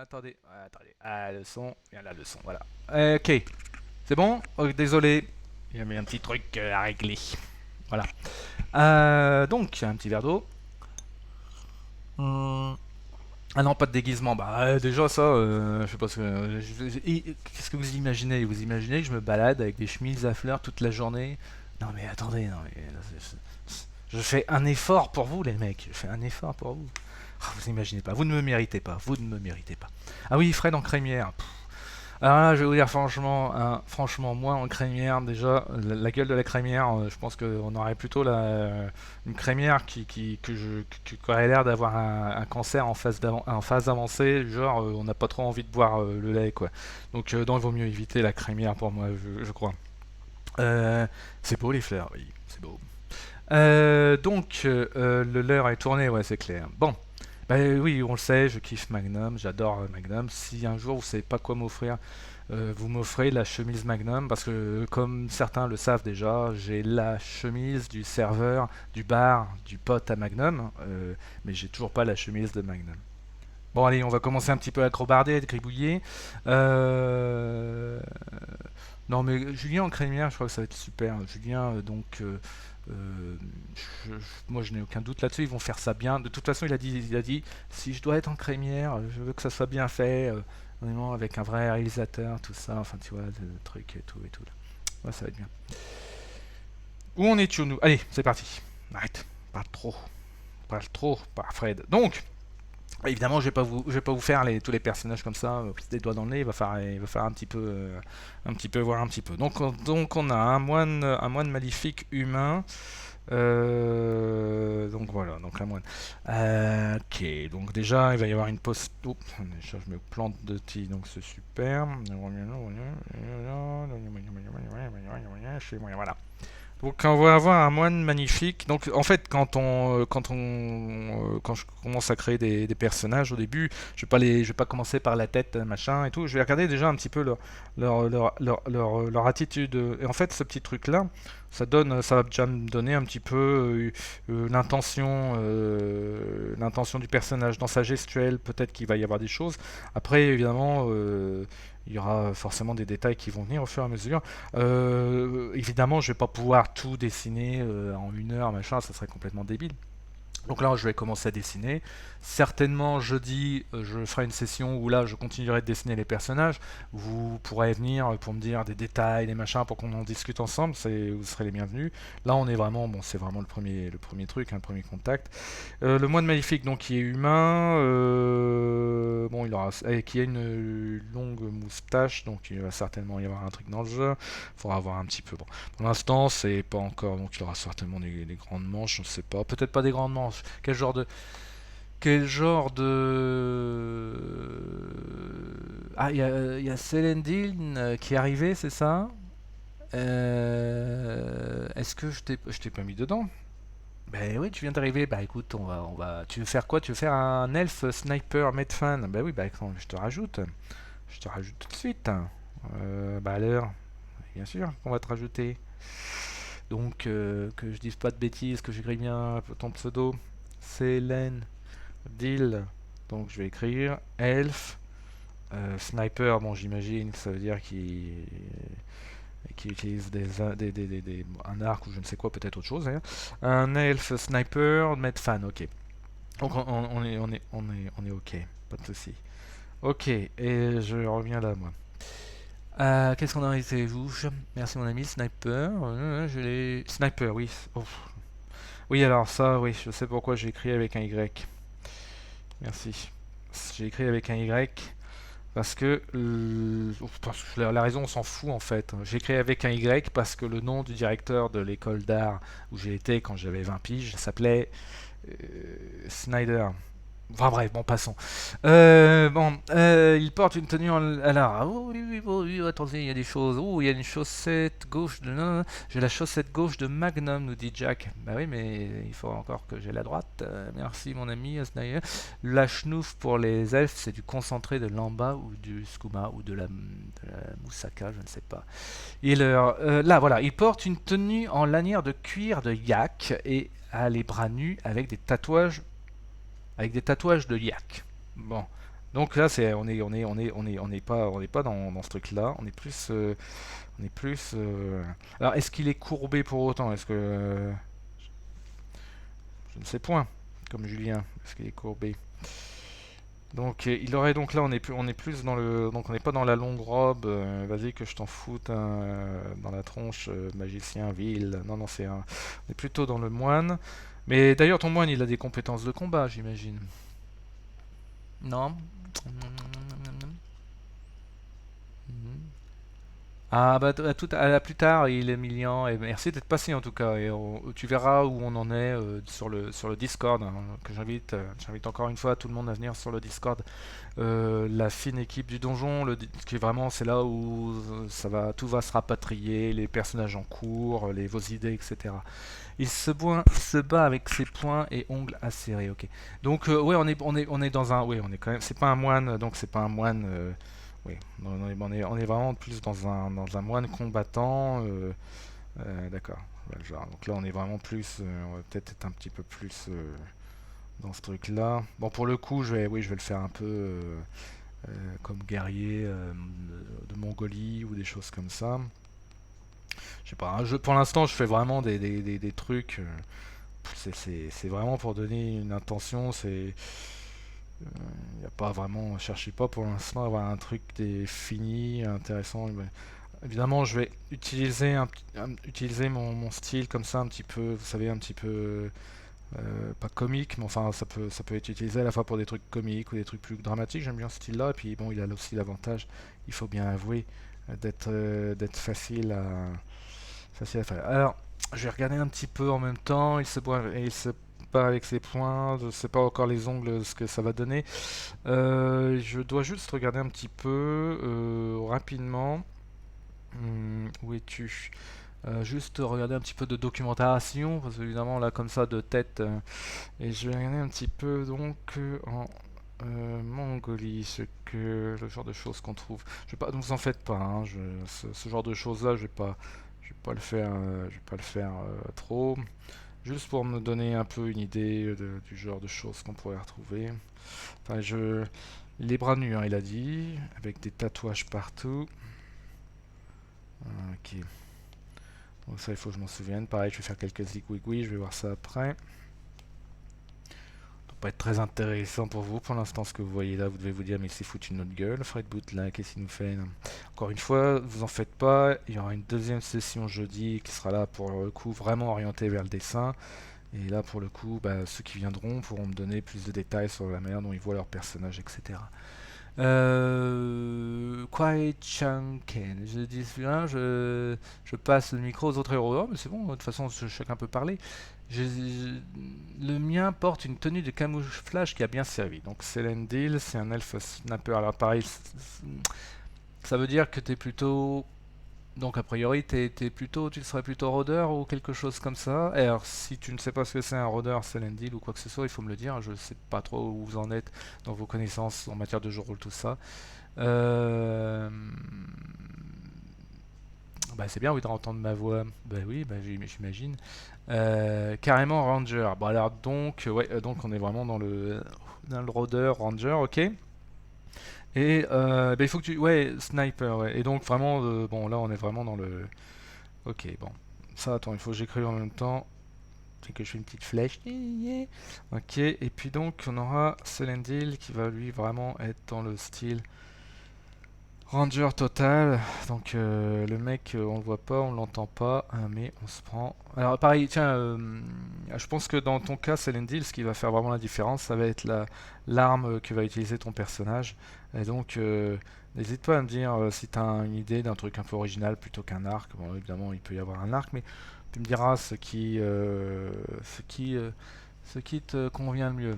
Attendez, attendez. Ah, le son. Bien là, le son, voilà. Ok. C'est bon. Oh, désolé. Il y avait un petit truc à régler. Voilà. Donc, un petit verre d'eau. Ah non, pas de déguisement. Bah, déjà, ça, je sais pas ce que. Qu'est-ce que vous imaginez? Vous imaginez que je me balade avec des chemises à fleurs toute la journée? Non, mais attendez, non, mais. Je fais un effort pour vous, les mecs. Je fais un effort pour vous. Ah, vous imaginez pas. Vous ne me méritez pas. Vous ne me méritez pas. Ah oui, Fred en crémière. Alors là, je vais vous dire franchement, hein, franchement, moi en crémière, déjà, la gueule de la crémière, je pense qu'on aurait plutôt une crémière qui aurait l'air d'avoir un cancer en phase avancée, genre on n'a pas trop envie de boire le lait, quoi. Donc il vaut mieux éviter la crémière pour moi, je crois. C'est beau les fleurs, oui, c'est beau. Donc le leurre est tourné, ouais, c'est clair. Bon. Bah oui, on le sait, je kiffe Magnum, j'adore Magnum. Si un jour vous savez pas quoi m'offrir, vous m'offrez la chemise Magnum parce que comme certains le savent déjà, j'ai la chemise du serveur, du bar, du pote à Magnum, mais j'ai toujours pas la chemise de Magnum. Bon allez, on va commencer un petit peu à crobarder, à être gribouiller. Euh, Non mais Julien en crémière, je crois que ça va être super. Julien, euh, moi je n'ai aucun doute là-dessus, ils vont faire ça bien. De toute façon, il a dit, si je dois être en crémière, je veux que ça soit bien fait, vraiment avec un vrai réalisateur, tout ça. Enfin, tu vois, le truc et tout et tout. Là. Ouais, ça va être bien. Où on est, nous? Allez, c'est parti. Arrête, parle trop, pas Fred. Donc. Évidemment, je vais pas vous faire tous les personnages comme ça, des doigts dans le nez. Il va faire un petit peu, voir un petit peu. Donc on a un moine maléfique humain. Donc voilà, donc un moine. Ok, donc déjà il va y avoir une pause. Oups, déjà je me plante de ti, donc c'est super. Voilà. Donc on va avoir un moine magnifique. Donc en fait quand je commence à créer des personnages au début, je vais pas commencer par la tête machin et tout. Je vais regarder déjà un petit peu leur attitude. Et en fait ce petit truc là, ça va déjà me donner un petit peu l'intention du personnage dans sa gestuelle. Peut-être qu'il va y avoir des choses. Après évidemment. Il y aura forcément des détails qui vont venir au fur et à mesure. Évidemment, je vais pas pouvoir tout dessiner en 1 heure, machin, ça serait complètement débile. Donc là, je vais commencer à dessiner. Certainement, jeudi, je ferai une session où là, je continuerai de dessiner les personnages. Vous pourrez venir pour me dire des détails, des machins, pour qu'on en discute ensemble. Vous serez les bienvenus. Là, on est vraiment, bon, c'est vraiment le premier truc, le premier contact. Le moine maléfique, donc, qui est humain, bon, qui a une longue moustache, donc il va certainement y avoir un truc dans le jeu. Il faudra voir un petit peu. Bon, pour l'instant, c'est pas encore, donc il y aura certainement des grandes manches, je ne sais pas. Peut-être pas des grandes manches. Quel genre de. Ah, il y a Celandine qui est arrivé, c'est ça? Est-ce que je t'ai pas mis dedans? Ben oui, tu viens d'arriver. Bah écoute, on va. Tu veux faire quoi? Tu veux faire un elfe sniper Medfan? Ben oui, bah attends, je te rajoute. Je te rajoute tout de suite. Bah alors, bien sûr qu'on va te rajouter. Donc, que je dise pas de bêtises, que j'écris bien ton pseudo. Célène Deal. Donc, je vais écrire Elf. Sniper, bon, j'imagine, ça veut dire qu'il utilise un arc ou je ne sais quoi, peut-être autre chose. Hein. Un elf sniper, mettre fan, ok. Donc, on est ok, pas de souci. Ok, et je reviens là, moi. Qu'est-ce qu'on a été rouge? Merci mon ami, sniper. Je l'ai. Sniper, oui. Oh. Oui, alors ça, oui, je sais pourquoi j'ai écrit avec un Y. Merci. J'ai écrit avec un Y parce que la raison, on s'en fout en fait. J'ai écrit avec un Y parce que le nom du directeur de l'école d'art où j'ai été quand j'avais 20 piges s'appelait Snyder. Enfin bref, bon, passons. Il porte une tenue en... Alors, oh, oui, oui, oh, oui, attendez, il y a des choses. Oh, il y a une chaussette gauche de... Non, j'ai la chaussette gauche de Magnum, nous dit Jack. Bah oui, mais il faut encore que j'ai la droite. Merci, mon ami Asnayer. La schnouf pour les elfes, c'est du concentré de lamba ou du skouma ou de la moussaka, je ne sais pas. Là, voilà, il porte une tenue en lanière de cuir de yak et a les bras nus avec des tatouages de yak. Bon, donc là c'est on n'est pas dans ce truc-là. On est plus. Alors est-ce qu'il est courbé pour autant? Est-ce que je ne sais point. Comme Julien, est-ce qu'il est courbé? Donc il aurait donc là on est plus dans le donc on n'est pas dans la longue robe. Vas-y que je t'en foute hein, dans la tronche magicien vil. Non non on est plutôt dans le moine. Mais d'ailleurs ton moine il a des compétences de combat j'imagine. Non. Ah bah à plus tard, il est Emilien, et merci d'être passé en tout cas. Et tu verras où on en est sur le Discord, hein, que j'invite encore une fois tout le monde à venir sur le Discord. La fine équipe du donjon, qui est vraiment c'est là où tout va se rapatrier, les personnages en cours, vos idées, etc. Il se bat avec ses poings et ongles acérés. Ok. Donc ouais, on est dans un, oui, on est quand même, c'est pas un moine, donc c'est pas un moine. Oui, on est vraiment plus dans un moine combattant. D'accord. Voilà, donc là, on est vraiment plus. On va peut-être être un petit peu plus dans ce truc-là. Bon, pour le coup, oui, je vais le faire un peu comme guerrier de Mongolie ou des choses comme ça. Je sais pas. Pour l'instant, je fais vraiment des trucs. C'est vraiment pour donner une intention. Il n'y a pas vraiment, cherchez pas pour l'instant à avoir un truc fini, intéressant. Évidemment, je vais utiliser mon style comme ça, un petit peu, vous savez, un petit peu, pas comique, mais enfin, ça peut être utilisé à la fois pour des trucs comiques ou des trucs plus dramatiques. J'aime bien ce style-là, et puis bon, il a aussi l'avantage, il faut bien avouer, d'être facile à faire. Alors, je vais regarder un petit peu en même temps. Il se bat avec ses poings. Je ne sais pas encore les ongles ce que ça va donner. Je dois juste regarder un petit peu rapidement. Où es-tu? Juste regarder un petit peu de documentation parce qu'évidemment là comme ça de tête et je vais regarder un petit peu donc en Mongolie le genre de choses qu'on trouve. Je vais pas, ne vous en faites pas, hein, ce genre de choses là je vais pas le faire, trop. Juste pour me donner un peu une idée du genre de choses qu'on pourrait retrouver. Enfin, les bras nus, hein, il a dit, avec des tatouages partout. Ok. Donc ça, il faut que je m'en souvienne. Pareil, je vais faire quelques zigouigouis, je vais voir ça après. Ça va pas être très intéressant pour vous pour l'instant ce que vous voyez là. Vous devez vous dire, mais c'est foutu de notre gueule, Fred Bootla, qu'est-ce qu'il nous fait là? Encore une fois, vous en faites pas. Il y aura une deuxième session jeudi qui sera là pour le coup vraiment orientée vers le dessin. Et là, pour le coup, ceux qui viendront pourront me donner plus de détails sur la manière dont ils voient leur personnage, etc. Kwai Chang-ken. Je dis bien, je passe le micro aux autres héros. Oh, mais c'est bon, de toute façon, chacun peut parler. Le mien porte une tenue de camouflage qui a bien servi. Donc, Selendil, c'est un elfe snapper. Alors, pareil, ça veut dire que t'es plutôt. Donc, a priori, tu serais plutôt rôdeur ou quelque chose comme ça. Et alors, si tu ne sais pas ce que c'est un rôdeur, Selendil ou quoi que ce soit, il faut me le dire. Je ne sais pas trop où vous en êtes dans vos connaissances en matière de jeu de rôle, tout ça. Euh, Bah c'est bien oui d'entendre ma voix. Bah oui, bah j'imagine. Carrément Ranger. Bon alors donc ouais donc on est vraiment dans le rôdeur Ranger, ok. Et bah, il faut que tu ouais sniper ouais. Et donc vraiment bon là on est vraiment dans le ok bon ça attends il faut que j'écrive en même temps. C'est que je fais une petite flèche. Ok et puis donc on aura Selendil qui va lui vraiment être dans le style Ranger total, donc le mec, on le voit pas, on l'entend pas, hein, mais on se prend. Alors pareil, tiens, je pense que dans ton cas, Selendil, ce qui va faire vraiment la différence, ça va être l'arme que va utiliser ton personnage. Et donc, n'hésite pas à me dire si tu as une idée d'un truc un peu original plutôt qu'un arc. Bon, évidemment, il peut y avoir un arc, mais tu me diras ce qui te convient le mieux.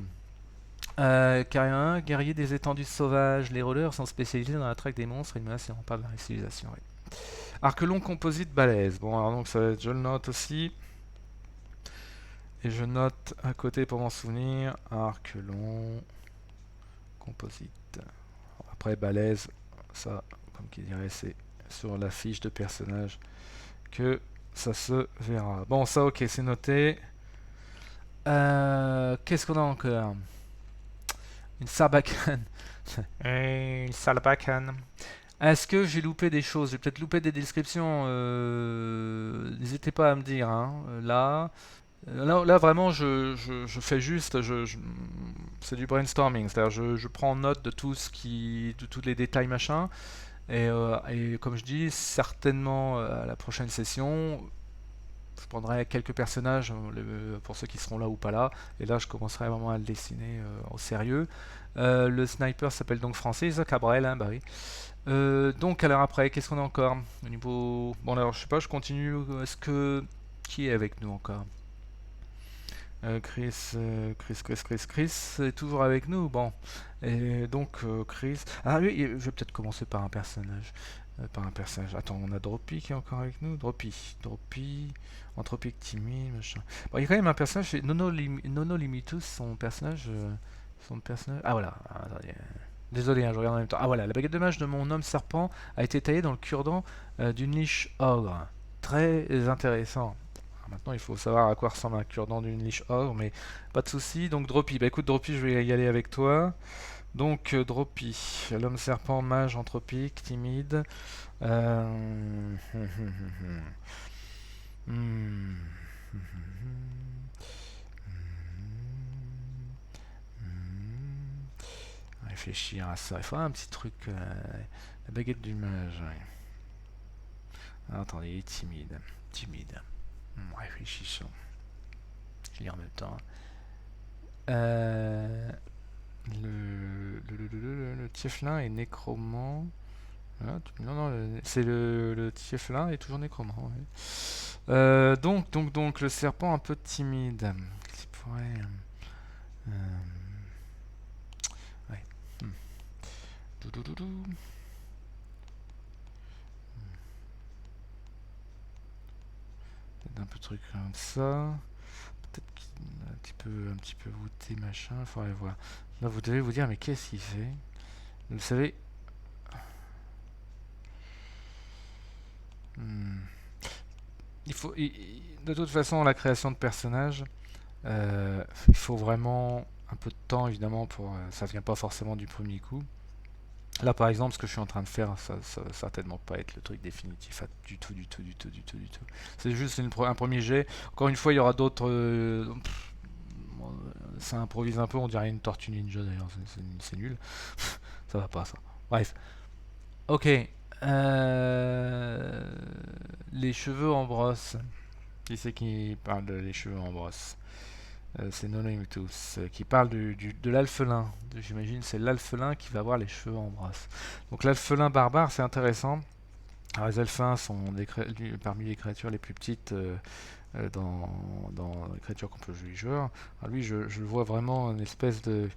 Carré 1, guerrier des étendues sauvages. Les rollers sont spécialisés dans la traque des monstres et une menace et on parle de la civilisation. Ouais. Arc long composite balèze. Bon, alors donc ça va être, je le note aussi. Et je note à côté pour m'en souvenir. Arc long composite. Après balèze, ça, comme qui dirait, c'est sur la fiche de personnage que ça se verra. Bon, ça ok, c'est noté. Qu'est-ce qu'on a encore? Une sarbacane. Une sarbacane. Est-ce que j'ai loupé des choses? J'ai peut-être loupé des descriptions. N'hésitez pas à me dire. Hein. Là, vraiment, je fais juste. C'est du brainstorming. C'est-à-dire, je prends note de tout ce de tous les détails machin. Et comme je dis, certainement à la prochaine session, je prendrai quelques personnages pour ceux qui seront là ou pas là. Et là, je commencerai vraiment à le dessiner au sérieux. Le sniper s'appelle donc Francis Cabrel, hein, bah oui. Donc alors après, qu'est-ce qu'on a encore au niveau... Bon alors je sais pas, je continue. Est-ce que... Qui est avec nous encore Chris est toujours avec nous. Bon. Et donc Chris... Ah oui, je vais peut-être commencer par un personnage. Attends, on a Droppy qui est encore avec nous. Droppy, anthropique timide, machin. Bon, il y a quand même un personnage, c'est Nono Limitus, son personnage... Ah voilà, attendez. Désolé, hein, je regarde en même temps. Ah voilà, la baguette de mage de mon homme serpent a été taillée dans le cure-dent d'une liche ogre. Très intéressant. Alors maintenant, il faut savoir à quoi ressemble un cure-dent d'une liche ogre, mais pas de souci. Donc Droppy, bah écoute Droppy, je vais y aller avec toi. Donc Droppy, l'homme serpent mage anthropique, timide. Euh... Hmm. Réfléchir à ça. Il faut un petit truc. La baguette du mage. Ouais. Ah, attendez, il est timide. Timide. Réfléchissons. Je lis en même temps. Le Tieflin est nécromant. Ah, non, non, c'est le Tieflin est toujours nécromant. Ouais. Donc, le serpent un peu timide. Qui pourrait. Euh, ouais. Hmm. Doudoudou. Peut-être un peu de truc comme ça. Peut-être un petit peu voûté, machin. Il faudrait voir. Là, vous devez vous dire, mais qu'est-ce qu'il fait? Vous savez. Hmm. De toute façon, la création de personnages, il faut vraiment un peu de temps, évidemment, ça vient pas forcément du premier coup. Là, par exemple, ce que je suis en train de faire, ça va certainement pas être le truc définitif du tout, du tout, du tout, du tout, du tout. C'est juste un premier jet. Encore une fois, il y aura d'autres. Ça improvise un peu, on dirait une tortue ninja d'ailleurs, c'est nul. Ça va pas ça. Bref. Ok. Les cheveux en brosse. Qui c'est qui parle de les cheveux en brosse? C'est Nonimitus qui parle de l'alphelin. J'imagine c'est l'alphelin qui va avoir les cheveux en brosse. Donc l'alphelin barbare, c'est intéressant. Alors, les alphins sont parmi les créatures les plus petites dans les créatures qu'on peut jouer joueur. Alors lui, je le vois vraiment une espèce de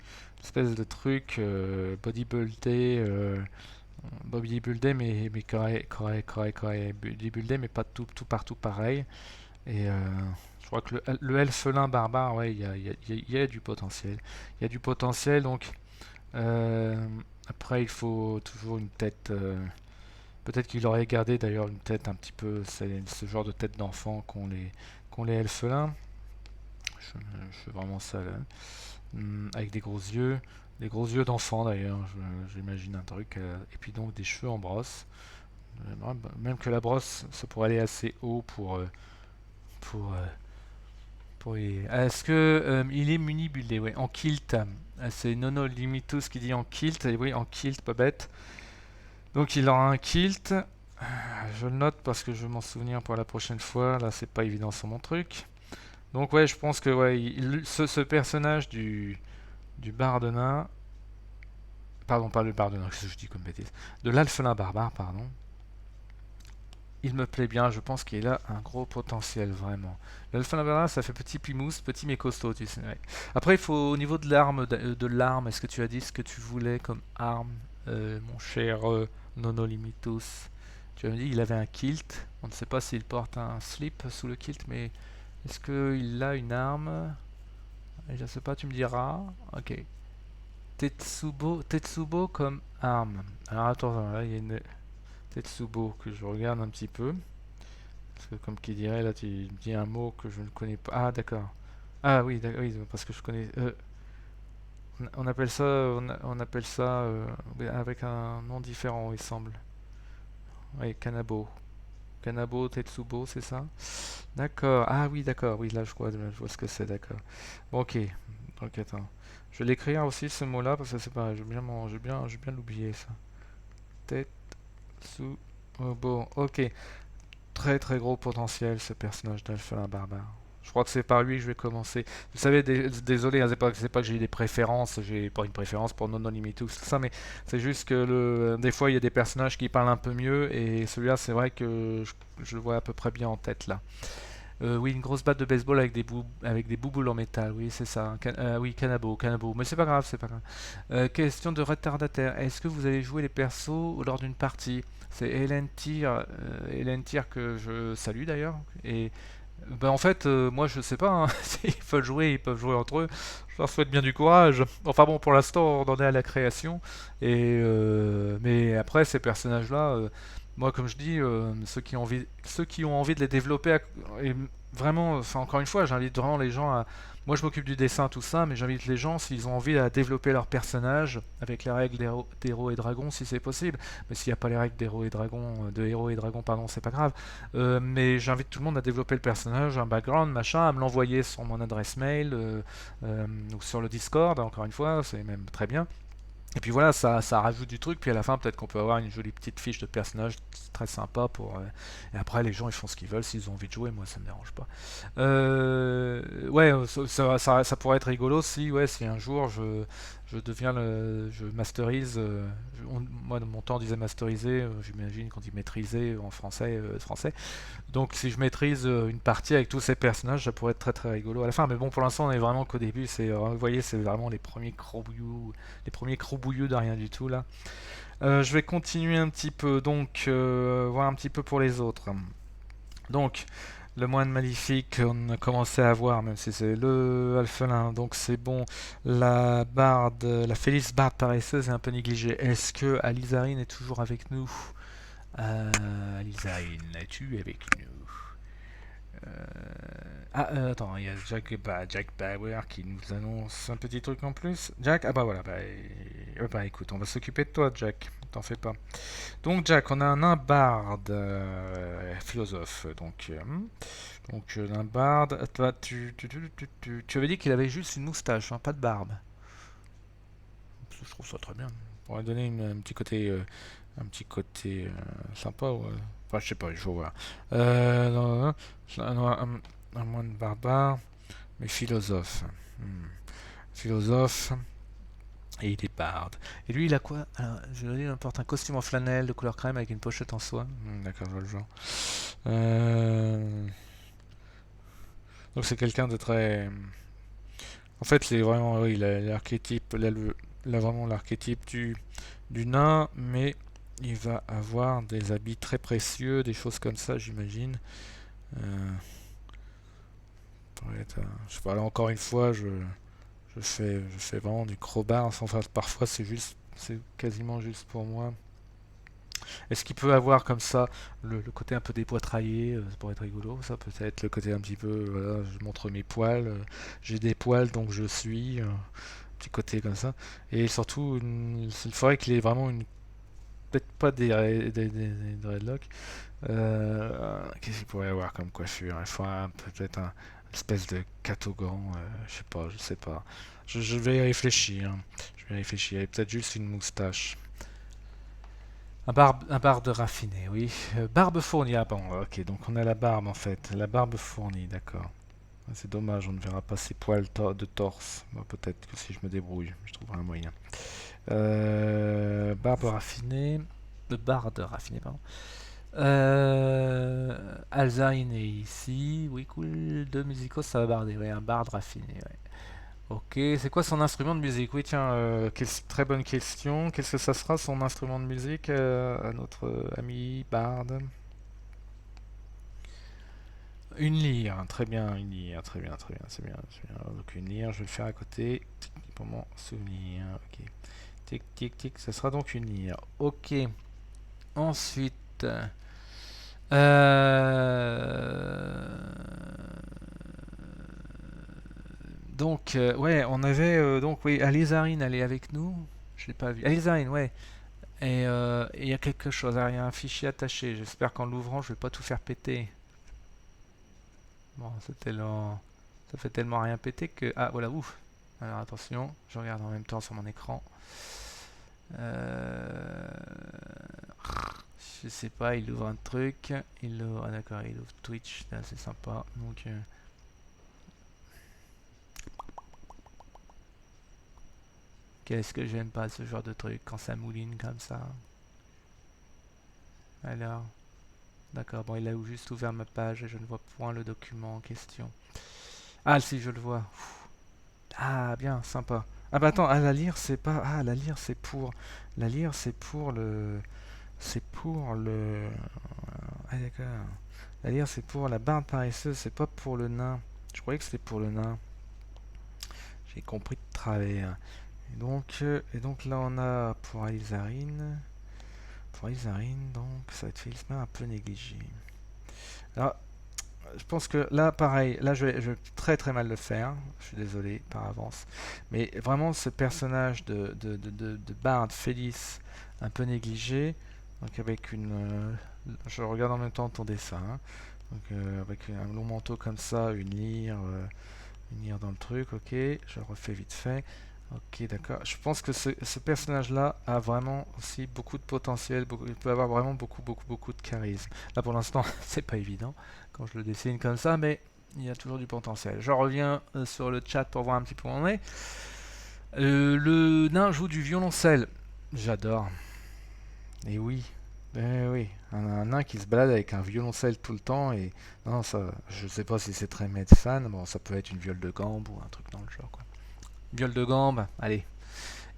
truc bodybuildé, mais bodybuildé, mais pas tout partout pareil. Et je crois que le elfelin barbare, ouais, il y a du potentiel. Il y a du potentiel, donc après il faut toujours une tête. Peut-être qu'il aurait gardé d'ailleurs une tête un petit peu, c'est ce genre de tête d'enfant qu'ont les elfelins. Je fais vraiment ça là. Avec des gros yeux d'enfant d'ailleurs, j'imagine un truc. Et puis donc des cheveux en brosse. Même que la brosse, ça pourrait aller assez haut pour, euh, Est-ce que il est munibulé, ouais, en kilt. C'est Nono Limitus qui dit en kilt, et oui, en kilt, pas bête. Donc il aura un kilt. Je le note parce que je veux m'en souvenir pour la prochaine fois. Là, c'est pas évident sur mon truc. Donc ouais, je pense que ouais, ce personnage du Bardena, pardon, pas le Bardena, qu'est-ce que je dis comme bêtise, de l'Alphelin barbare, pardon. Il me plaît bien, je pense qu'il a un gros potentiel, vraiment. L'Alphelin barbare, ça fait petit pimousse, petit mais costaud, tu sais. Ouais. Après, il faut, au niveau de l'arme, est-ce que tu as dit ce que tu voulais comme arme, mon cher Nono Limitus? Tu as dit qu'il avait un kilt. On ne sait pas s'il porte un slip sous le kilt, mais est-ce qu'il a une arme? Je ne sais pas, tu me diras. Ok. Tetsubo comme arme. Alors attends, là il y a une Tetsubo que je regarde un petit peu. Parce que comme qui dirait, là tu me dis un mot que je ne connais pas. Ah d'accord. Ah oui, oui, parce que je connais. On appelle ça, on appelle ça oui, avec un nom différent, il semble. Oui, Kanabo. Kanabo Tetsubo, c'est ça? D'accord. Ah oui, d'accord. Oui, là je vois ce que c'est, d'accord. Bon, ok. Donc attends. Je vais l'écrire aussi ce mot-là parce que c'est pas. Je vais bien l'oublier ça. Tetsubo. Ok. Très très gros potentiel ce personnage d'Alphelin Barbare. Je crois que c'est par lui que je vais commencer. Vous savez, désolé, hein, c'est pas que j'ai des préférences, j'ai pas une préférence pour Nononimitus, tout ça, mais c'est juste que des fois il y a des personnages qui parlent un peu mieux et celui-là c'est vrai que je le vois à peu près bien en tête là. Oui, une grosse batte de baseball avec des bouboules en métal, oui, c'est ça. Oui, Kanabo. Mais c'est pas grave, c'est pas grave. Question de retardataire. Est-ce que vous avez joué les persos lors d'une partie? C'est Hélène Tyr que je salue d'ailleurs. Et ben en fait, moi je sais pas, hein. Ils peuvent jouer entre eux. Je leur souhaite bien du courage. Enfin bon, pour l'instant, on en est à la création. Mais après, ces personnages-là, moi comme je dis, ceux qui ont envie de les développer, et vraiment, enfin encore une fois, j'invite vraiment les gens à. Moi je m'occupe du dessin, tout ça, mais j'invite les gens s'ils ont envie à développer leurs personnages avec les règles d'héros et dragons, si c'est possible. Mais s'il n'y a pas les règles d'héros et dragons, pardon, c'est pas grave. Mais j'invite tout le monde à développer le personnage, un background, machin, à me l'envoyer sur mon adresse mail ou sur le Discord, encore une fois, c'est même très bien. Et puis voilà, ça rajoute du truc, puis à la fin peut-être qu'on peut avoir une jolie petite fiche de personnage très sympa pour... et après les gens ils font ce qu'ils veulent, s'ils ont envie de jouer, moi ça me dérange pas. Ouais, ça pourrait être rigolo si, ouais, si un jour je masterise, moi de mon temps on disait masteriser, j'imagine qu'on dit maîtriser en français. Donc si je maîtrise une partie avec tous ces personnages, ça pourrait être très très rigolo à la fin. Mais bon, pour l'instant, on est vraiment qu'au début. Vous voyez, c'est vraiment les premiers crobouillous de rien du tout là. Je vais continuer un petit peu, donc voir un petit peu pour les autres. Donc le moine maléfique, on a commencé à voir, même si c'est le alphelin, donc c'est bon. La barde, la Félix barde paresseuse est un peu négligée. Est-ce que Alizarine est toujours avec nous? Alizarine, es-tu avec nous? Attends, il y a Jack Bauer qui nous annonce un petit truc en plus. Jack, ah bah voilà, bah écoute, on va s'occuper de toi, Jack. T'en fais pas. Donc Jack, on a un nain barde, philosophe. Un barde. Toi, tu avais dit qu'il avait juste une moustache, hein, pas de barbe. Je trouve ça très bien. On va donner un petit côté sympa. Ouais. Enfin, je sais pas, il faut voir. Non, un moine barbare, mais philosophe. Hmm. Philosophe, et il est barde. Et lui, il a quoi? Alors, je veux dire, il porte un costume en flanelle de couleur crème avec une pochette en soie. D'accord, je vois le genre. Euh, Donc c'est quelqu'un de très... En fait, c'est vraiment, oui, l'archétype, là, vraiment l'archétype du nain, mais il va avoir des habits très précieux, des choses comme ça, j'imagine. Euh, je sais pas, là encore une fois, je fais vraiment du crowbar. Enfin, parfois, c'est quasiment juste pour moi. Est-ce qu'il peut avoir comme ça le côté un peu dépoitraillé, ça pourrait être rigolo, ça peut-être le côté un petit peu, voilà, je montre mes poils, j'ai des poils donc je suis, petit côté comme ça. Et surtout, il faudrait qu'il ait vraiment une, peut-être pas des dreadlocks. Qu'est-ce qu'il pourrait avoir comme coiffure? Il faudrait peut-être un espèce de catogan, je sais pas. Je vais y réfléchir, hein. Je vais y réfléchir. Et peut-être juste une moustache. Un barbe raffiné, oui. Barbe fournie, ah bon, ok, donc on a la barbe en fait. La barbe fournie, d'accord. Ah, c'est dommage, on ne verra pas ses poils de torse. Bon, peut-être que si je me débrouille, je trouverai un moyen. Barbe raffinée. De barde raffinée, pardon. Alzarin est ici. Oui, cool. Deux musicaux, ça va barder. Ouais, un barde raffiné, ouais. Ok, c'est quoi son instrument de musique? Oui, tiens, très bonne question. Qu'est-ce que ça sera son instrument de musique à notre ami Bard? Une lyre, très bien, une lyre, très bien, très bien, c'est bien, c'est bien. Donc une lyre, je vais le faire à côté pour m'en souvenir. Ok, tic, tic, tic, ça sera donc une lyre. Ok, ensuite, donc, ouais, on avait donc oui, Alizarine, elle est avec nous. Je l'ai pas vu. Alizarine, ouais. Et il y a quelque chose, il y a un fichier attaché. J'espère qu'en l'ouvrant, je vais pas tout faire péter. Bon, ça fait tellement rien péter que... Ah, voilà, ouf. Alors attention, je regarde en même temps sur mon écran. Euh, Je sais pas, il ouvre un truc. Il ouvre... Ah d'accord, il ouvre Twitch, c'est sympa. Donc... Qu'est-ce que j'aime pas ce genre de truc quand ça mouline comme ça. Alors... D'accord, bon, il a juste ouvert ma page et je ne vois point le document en question. Ah, si, je le vois. Ah, bien, sympa. Ah bah attends, la lyre, c'est pas... Ah, la lyre, c'est pour... La lyre, c'est pour le... C'est pour le... Ah, d'accord. La lyre, c'est pour la barde paresseuse, c'est pas pour le nain. Je croyais que c'était pour le nain. J'ai compris de travers. Et donc là, on a pour Alizarine... Pour Alizarine, donc, ça va être Félisma un peu négligé. Alors, je pense que là, pareil, là je vais très très mal le faire. Je suis désolé par avance. Mais vraiment, ce personnage de Bard, Félix, un peu négligé, donc avec une. Je regarde en même temps ton dessin, hein. Donc, avec un long manteau comme ça, une lyre dans le truc, ok. Je refais vite fait. Ok, d'accord. Je pense que ce personnage-là a vraiment aussi beaucoup de potentiel. Il peut avoir vraiment beaucoup de charisme. Là, pour l'instant, c'est pas évident quand je le dessine comme ça, mais il y a toujours du potentiel. Je reviens sur le chat pour voir un petit peu où on est. Le nain joue du violoncelle. J'adore. Et oui. Eh oui, un nain qui se balade avec un violoncelle tout le temps et non ça, je sais pas si c'est très médecin, bon ça peut être une viole de gambe ou un truc dans le genre quoi. Viole de gambe, allez.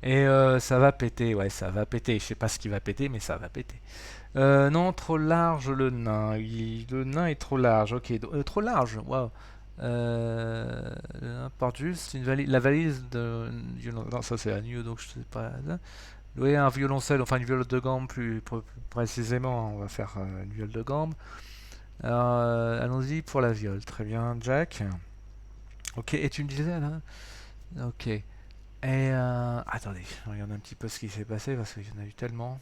Et ça va péter, ouais, ça va péter. Je sais pas ce qui va péter, mais ça va péter. Non, trop large le nain. Le nain est trop large, ok. Trop large, waouh. Le nain porte juste la valise de... Non, ça c'est à nu, donc je sais pas. Oui, un violoncelle, enfin une viole de gambe plus précisément. On va faire une viole de gambe. Allons-y pour la viole. Très bien, Jack. Ok, et tu me disais là? Ok. Attendez, je regarde un petit peu ce qui s'est passé parce qu'il y en a eu tellement.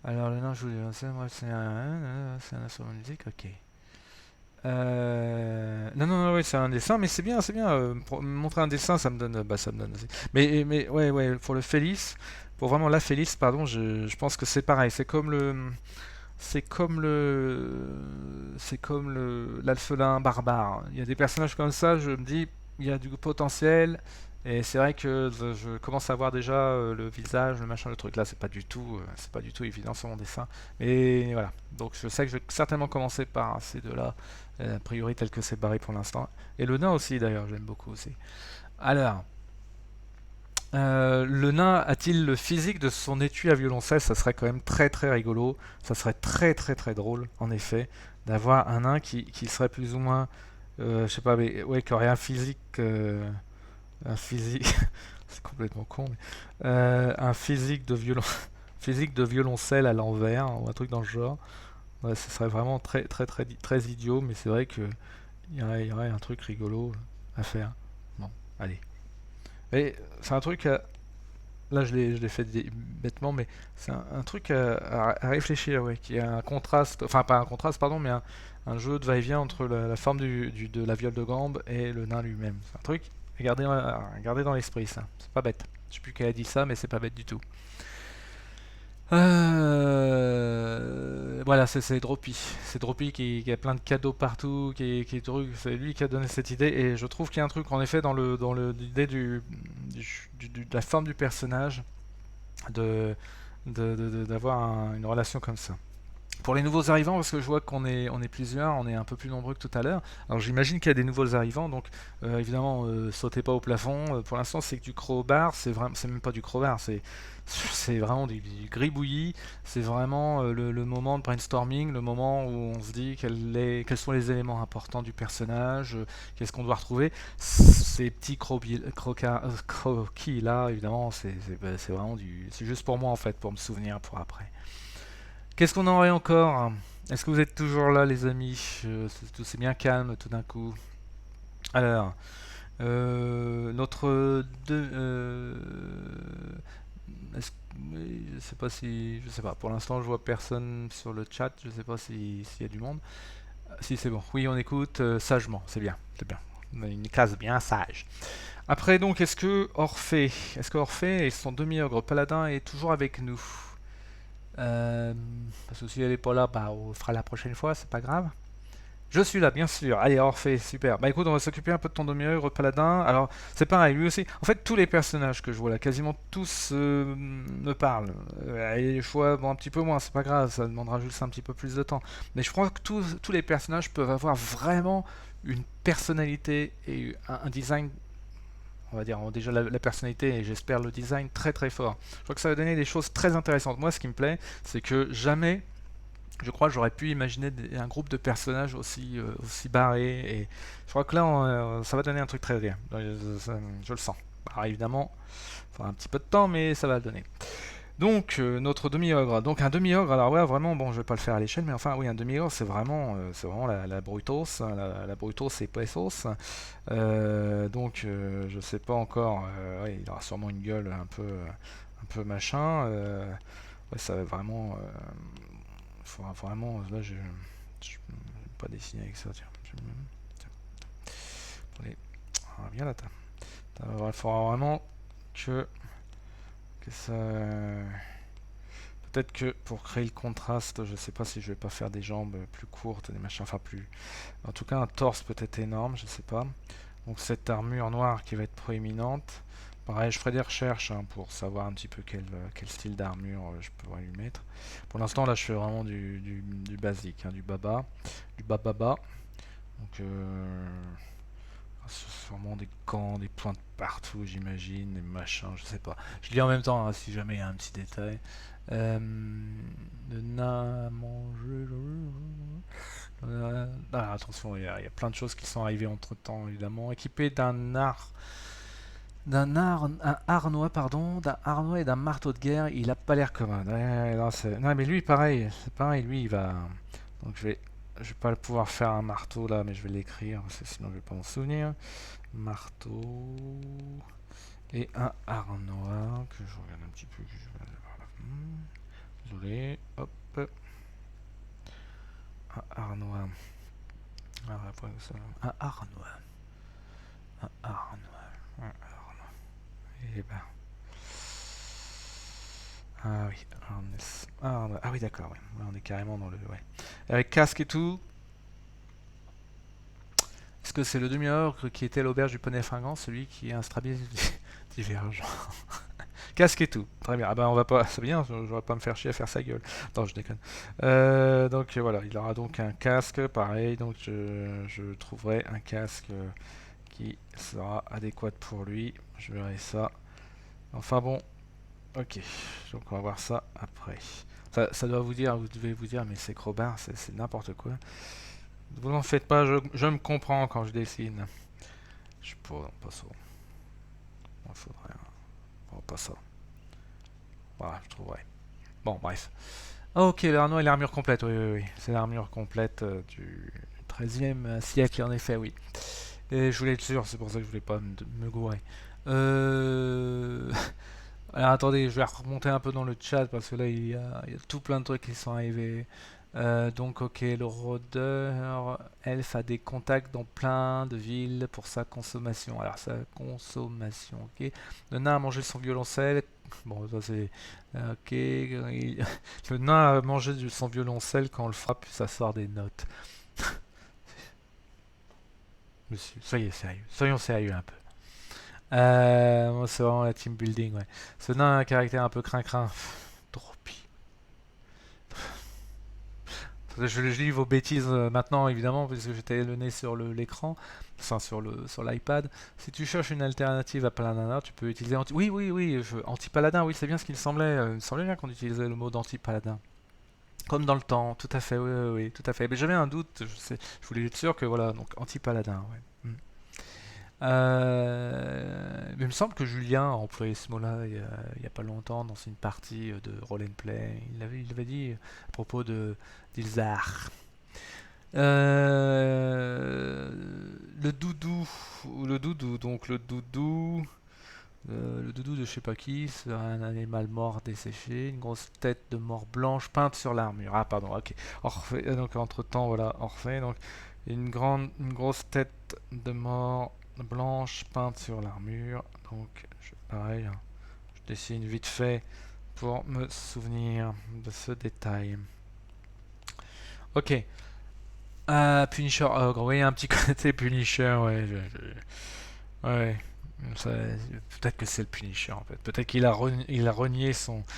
Alors, le nain joue du violoncelle, moi c'est un instrument de musique, ok. Non, non, non, ouais, c'est un dessin, mais c'est bien. Montrer un dessin, ça me donne aussi. Mais ouais, ouais, pour le Félix, pour vraiment la Félix, pardon, je pense que c'est pareil. C'est comme l'alphelin barbare. Il y a des personnages comme ça, je me dis, il y a du potentiel. Et c'est vrai que je commence à voir déjà le visage, le machin, le truc. Là, c'est pas du tout évident sur mon dessin. Mais voilà. Donc je sais que je vais certainement commencer par ces deux-là, a priori tel que c'est barré pour l'instant. Et le nain aussi, d'ailleurs, j'aime beaucoup aussi. Alors, le nain a-t-il le physique de son étui à violoncelle? Ça serait quand même très très rigolo. Ça serait très très très drôle, en effet, d'avoir un nain qui serait plus ou moins, je sais pas, mais ouais, qui aurait un physique, c'est complètement con, mais, un physique de violon, physique de violoncelle à l'envers ou un truc dans le genre. Ouais, ce serait vraiment très idiot, mais c'est vrai que il y aurait un truc rigolo à faire. Bon, allez. Et c'est un truc là je l'ai fait bêtement, mais c'est un truc à réfléchir, ouais, qui a un contraste, enfin pas un contraste, pardon, mais un jeu de va-et-vient entre la forme de la viole de gambe et le nain lui-même. C'est un truc à garder dans l'esprit, ça. C'est pas bête. Je sais plus qui a dit ça, mais c'est pas bête du tout. Voilà, c'est Droppy. C'est Droppy qui a plein de cadeaux partout, qui est truc. C'est lui qui a donné cette idée, et je trouve qu'il y a un truc en effet dans l'idée de la forme du personnage, de d'avoir une relation comme ça. Pour les nouveaux arrivants, parce que je vois on est plusieurs, on est un peu plus nombreux que tout à l'heure. Alors j'imagine qu'il y a des nouveaux arrivants, donc évidemment, sautez pas au plafond. Pour l'instant, c'est que du crowbar, c'est même pas du crowbar, c'est vraiment du gribouillis. C'est vraiment le moment de brainstorming, le moment où on se dit quels sont les éléments importants du personnage, qu'est-ce qu'on doit retrouver. Ces petits croquis là, évidemment, c'est vraiment c'est juste pour moi en fait, pour me souvenir pour après. Qu'est-ce qu'on aurait encore? Est-ce que vous êtes toujours là, les amis? Tout c'est bien calme tout d'un coup. Alors, notre deux, je sais pas si, je sais pas. Pour l'instant, je vois personne sur le chat. Je sais pas s'il y a du monde. Si c'est bon. Oui, on écoute sagement. C'est bien, c'est bien. On a une case bien sage. Après donc, est-ce que Orphée et son demi-ogre paladin est toujours avec nous? Parce que si elle est pas là, bah, on fera la prochaine fois, c'est pas grave. Je suis là, bien sûr. Allez, Orphée, super. Bah écoute, on va s'occuper un peu de ton demi-ogre paladin. Alors, c'est pareil, lui aussi. En fait, tous les personnages que je vois là, quasiment tous me parlent. Et les choix, bon, un petit peu moins, c'est pas grave, ça demandera juste un petit peu plus de temps. Mais je crois que tous les personnages peuvent avoir vraiment une personnalité et un design, on va dire déjà la personnalité et j'espère le design très fort. Je crois que ça va donner des choses très intéressantes. Moi, ce qui me plaît, c'est que jamais, je crois, j'aurais pu imaginer un groupe de personnages aussi barrés. Et je crois que là, ça va donner un truc très bien. Je le sens. Alors évidemment, il faudra un petit peu de temps, mais ça va le donner. Donc, notre demi-ogre. Donc, un demi-ogre, alors ouais, vraiment, bon, je vais pas le faire à l'échelle, mais enfin, oui, un demi-ogre, c'est vraiment la Brutos, hein, la Brutos et Pesos. Donc, je sais pas encore, ouais, il aura sûrement une gueule un peu machin. Ouais, ça va vraiment. Faudra vraiment. Là, je vais pas dessiner avec ça, tiens. Tiens, attendez. Ah, bien là, il faudra vraiment que ça. Peut-être que pour créer le contraste, je sais pas si je vais pas faire des jambes plus courtes, des machins, enfin plus. En tout cas, un torse peut-être énorme, je sais pas. Donc cette armure noire qui va être proéminente. Pareil, je ferai des recherches hein, pour savoir un petit peu quel style d'armure je pourrais lui mettre. Pour l'instant, là, je fais vraiment du basique, hein, du baba, du bababa. Donc, sûrement des gants, des pointes partout, j'imagine, des machins, je sais pas. Je lis en même temps, hein, si jamais il y a un petit détail. Le nain à manger. Ah, attention, il y a plein de choses qui sont arrivées entre temps, évidemment. Équipé un harnois, pardon, d'un harnois et d'un marteau de guerre, il a pas l'air commun. Ouais, non, non, mais lui, pareil, c'est pareil, lui, il va. Donc je vais pas pouvoir faire un marteau là, mais je vais l'écrire, parce que sinon je vais pas m'en souvenir. Marteau et un harnois que je regarde un petit peu. Désolé, hop, un harnois. Ah, après, un harnois, un harnois, un harnois. Et ben. Ah oui, ah oui, d'accord, ouais. Ouais, on est carrément dans le. Ouais. Avec casque et tout. Est-ce que c'est le demi-ogre qui était l'auberge du poney fringant, celui qui est un strabier divergent? Casque et tout. Très bien. Ah ben on va pas. C'est bien, j'aurais pas à me faire chier à faire sa gueule. Non, je déconne. Donc voilà, il aura donc un casque, pareil. Donc je trouverai un casque qui sera adéquat pour lui. Je verrai ça. Enfin bon, ok. Donc on va voir ça après. Ça doit vous dire, vous devez vous dire, mais c'est Crowbar, c'est n'importe quoi. Vous n'en faites pas, je me comprends quand je dessine. Je sais pas ça. Il faudrait. Pas ça. Voilà, je trouverai. Bon, bref. Ok, l'arnaud et l'armure complète, oui, oui, oui. C'est l'armure complète du 13e siècle, en effet, oui. Et je voulais être sûr, c'est pour ça que je voulais pas me gourer. Euh... Alors attendez, je vais remonter un peu dans le chat parce que là il y a tout plein de trucs qui sont arrivés. Donc ok, le rôdeur elfe a des contacts dans plein de villes pour sa consommation. Alors sa consommation, ok. Le nain a mangé son violoncelle. Bon, ça c'est... Ok. Le nain a mangé son violoncelle quand on le frappe, ça sort des notes. Monsieur, soyez sérieux. Soyons sérieux un peu. Moi, c'est vraiment la team building, ouais. Ce nain a un caractère un peu crin-crin. Trop pis. Je lis vos bêtises maintenant, évidemment, puisque j'étais le nez sur l'écran, enfin sur l'iPad. Si tu cherches une alternative à Paladin, tu peux utiliser oui, oui, oui, anti-paladin, oui, c'est bien ce qu'il me semblait. Il me semblait bien qu'on utilisait le mot d'anti-paladin. Comme dans le temps, tout à fait, oui, oui, oui, tout à fait. Mais j'avais un doute, je voulais être sûr que voilà, donc anti-paladin, ouais. Mais il me semble que Julien a employé ce mot-là il y a pas longtemps dans une partie de Roll and Play. Il avait dit à propos de d'Ilzar. Euh, le doudou, donc le doudou de je sais pas qui, c'est un animal mort desséché, une grosse tête de mort blanche peinte sur l'armure. Ah pardon, ok. Orphée, donc entre temps voilà, Orphée, donc une grosse tête de mort blanche peinte sur l'armure. Donc pareil, hein, je dessine vite fait pour me souvenir de ce détail. Ok. Punisher Ogre, oui, un petit côté Punisher, ouais. Ouais. Ça- Peut-être que c'est le Punisher en fait. Peut-être il a renié il a renié ses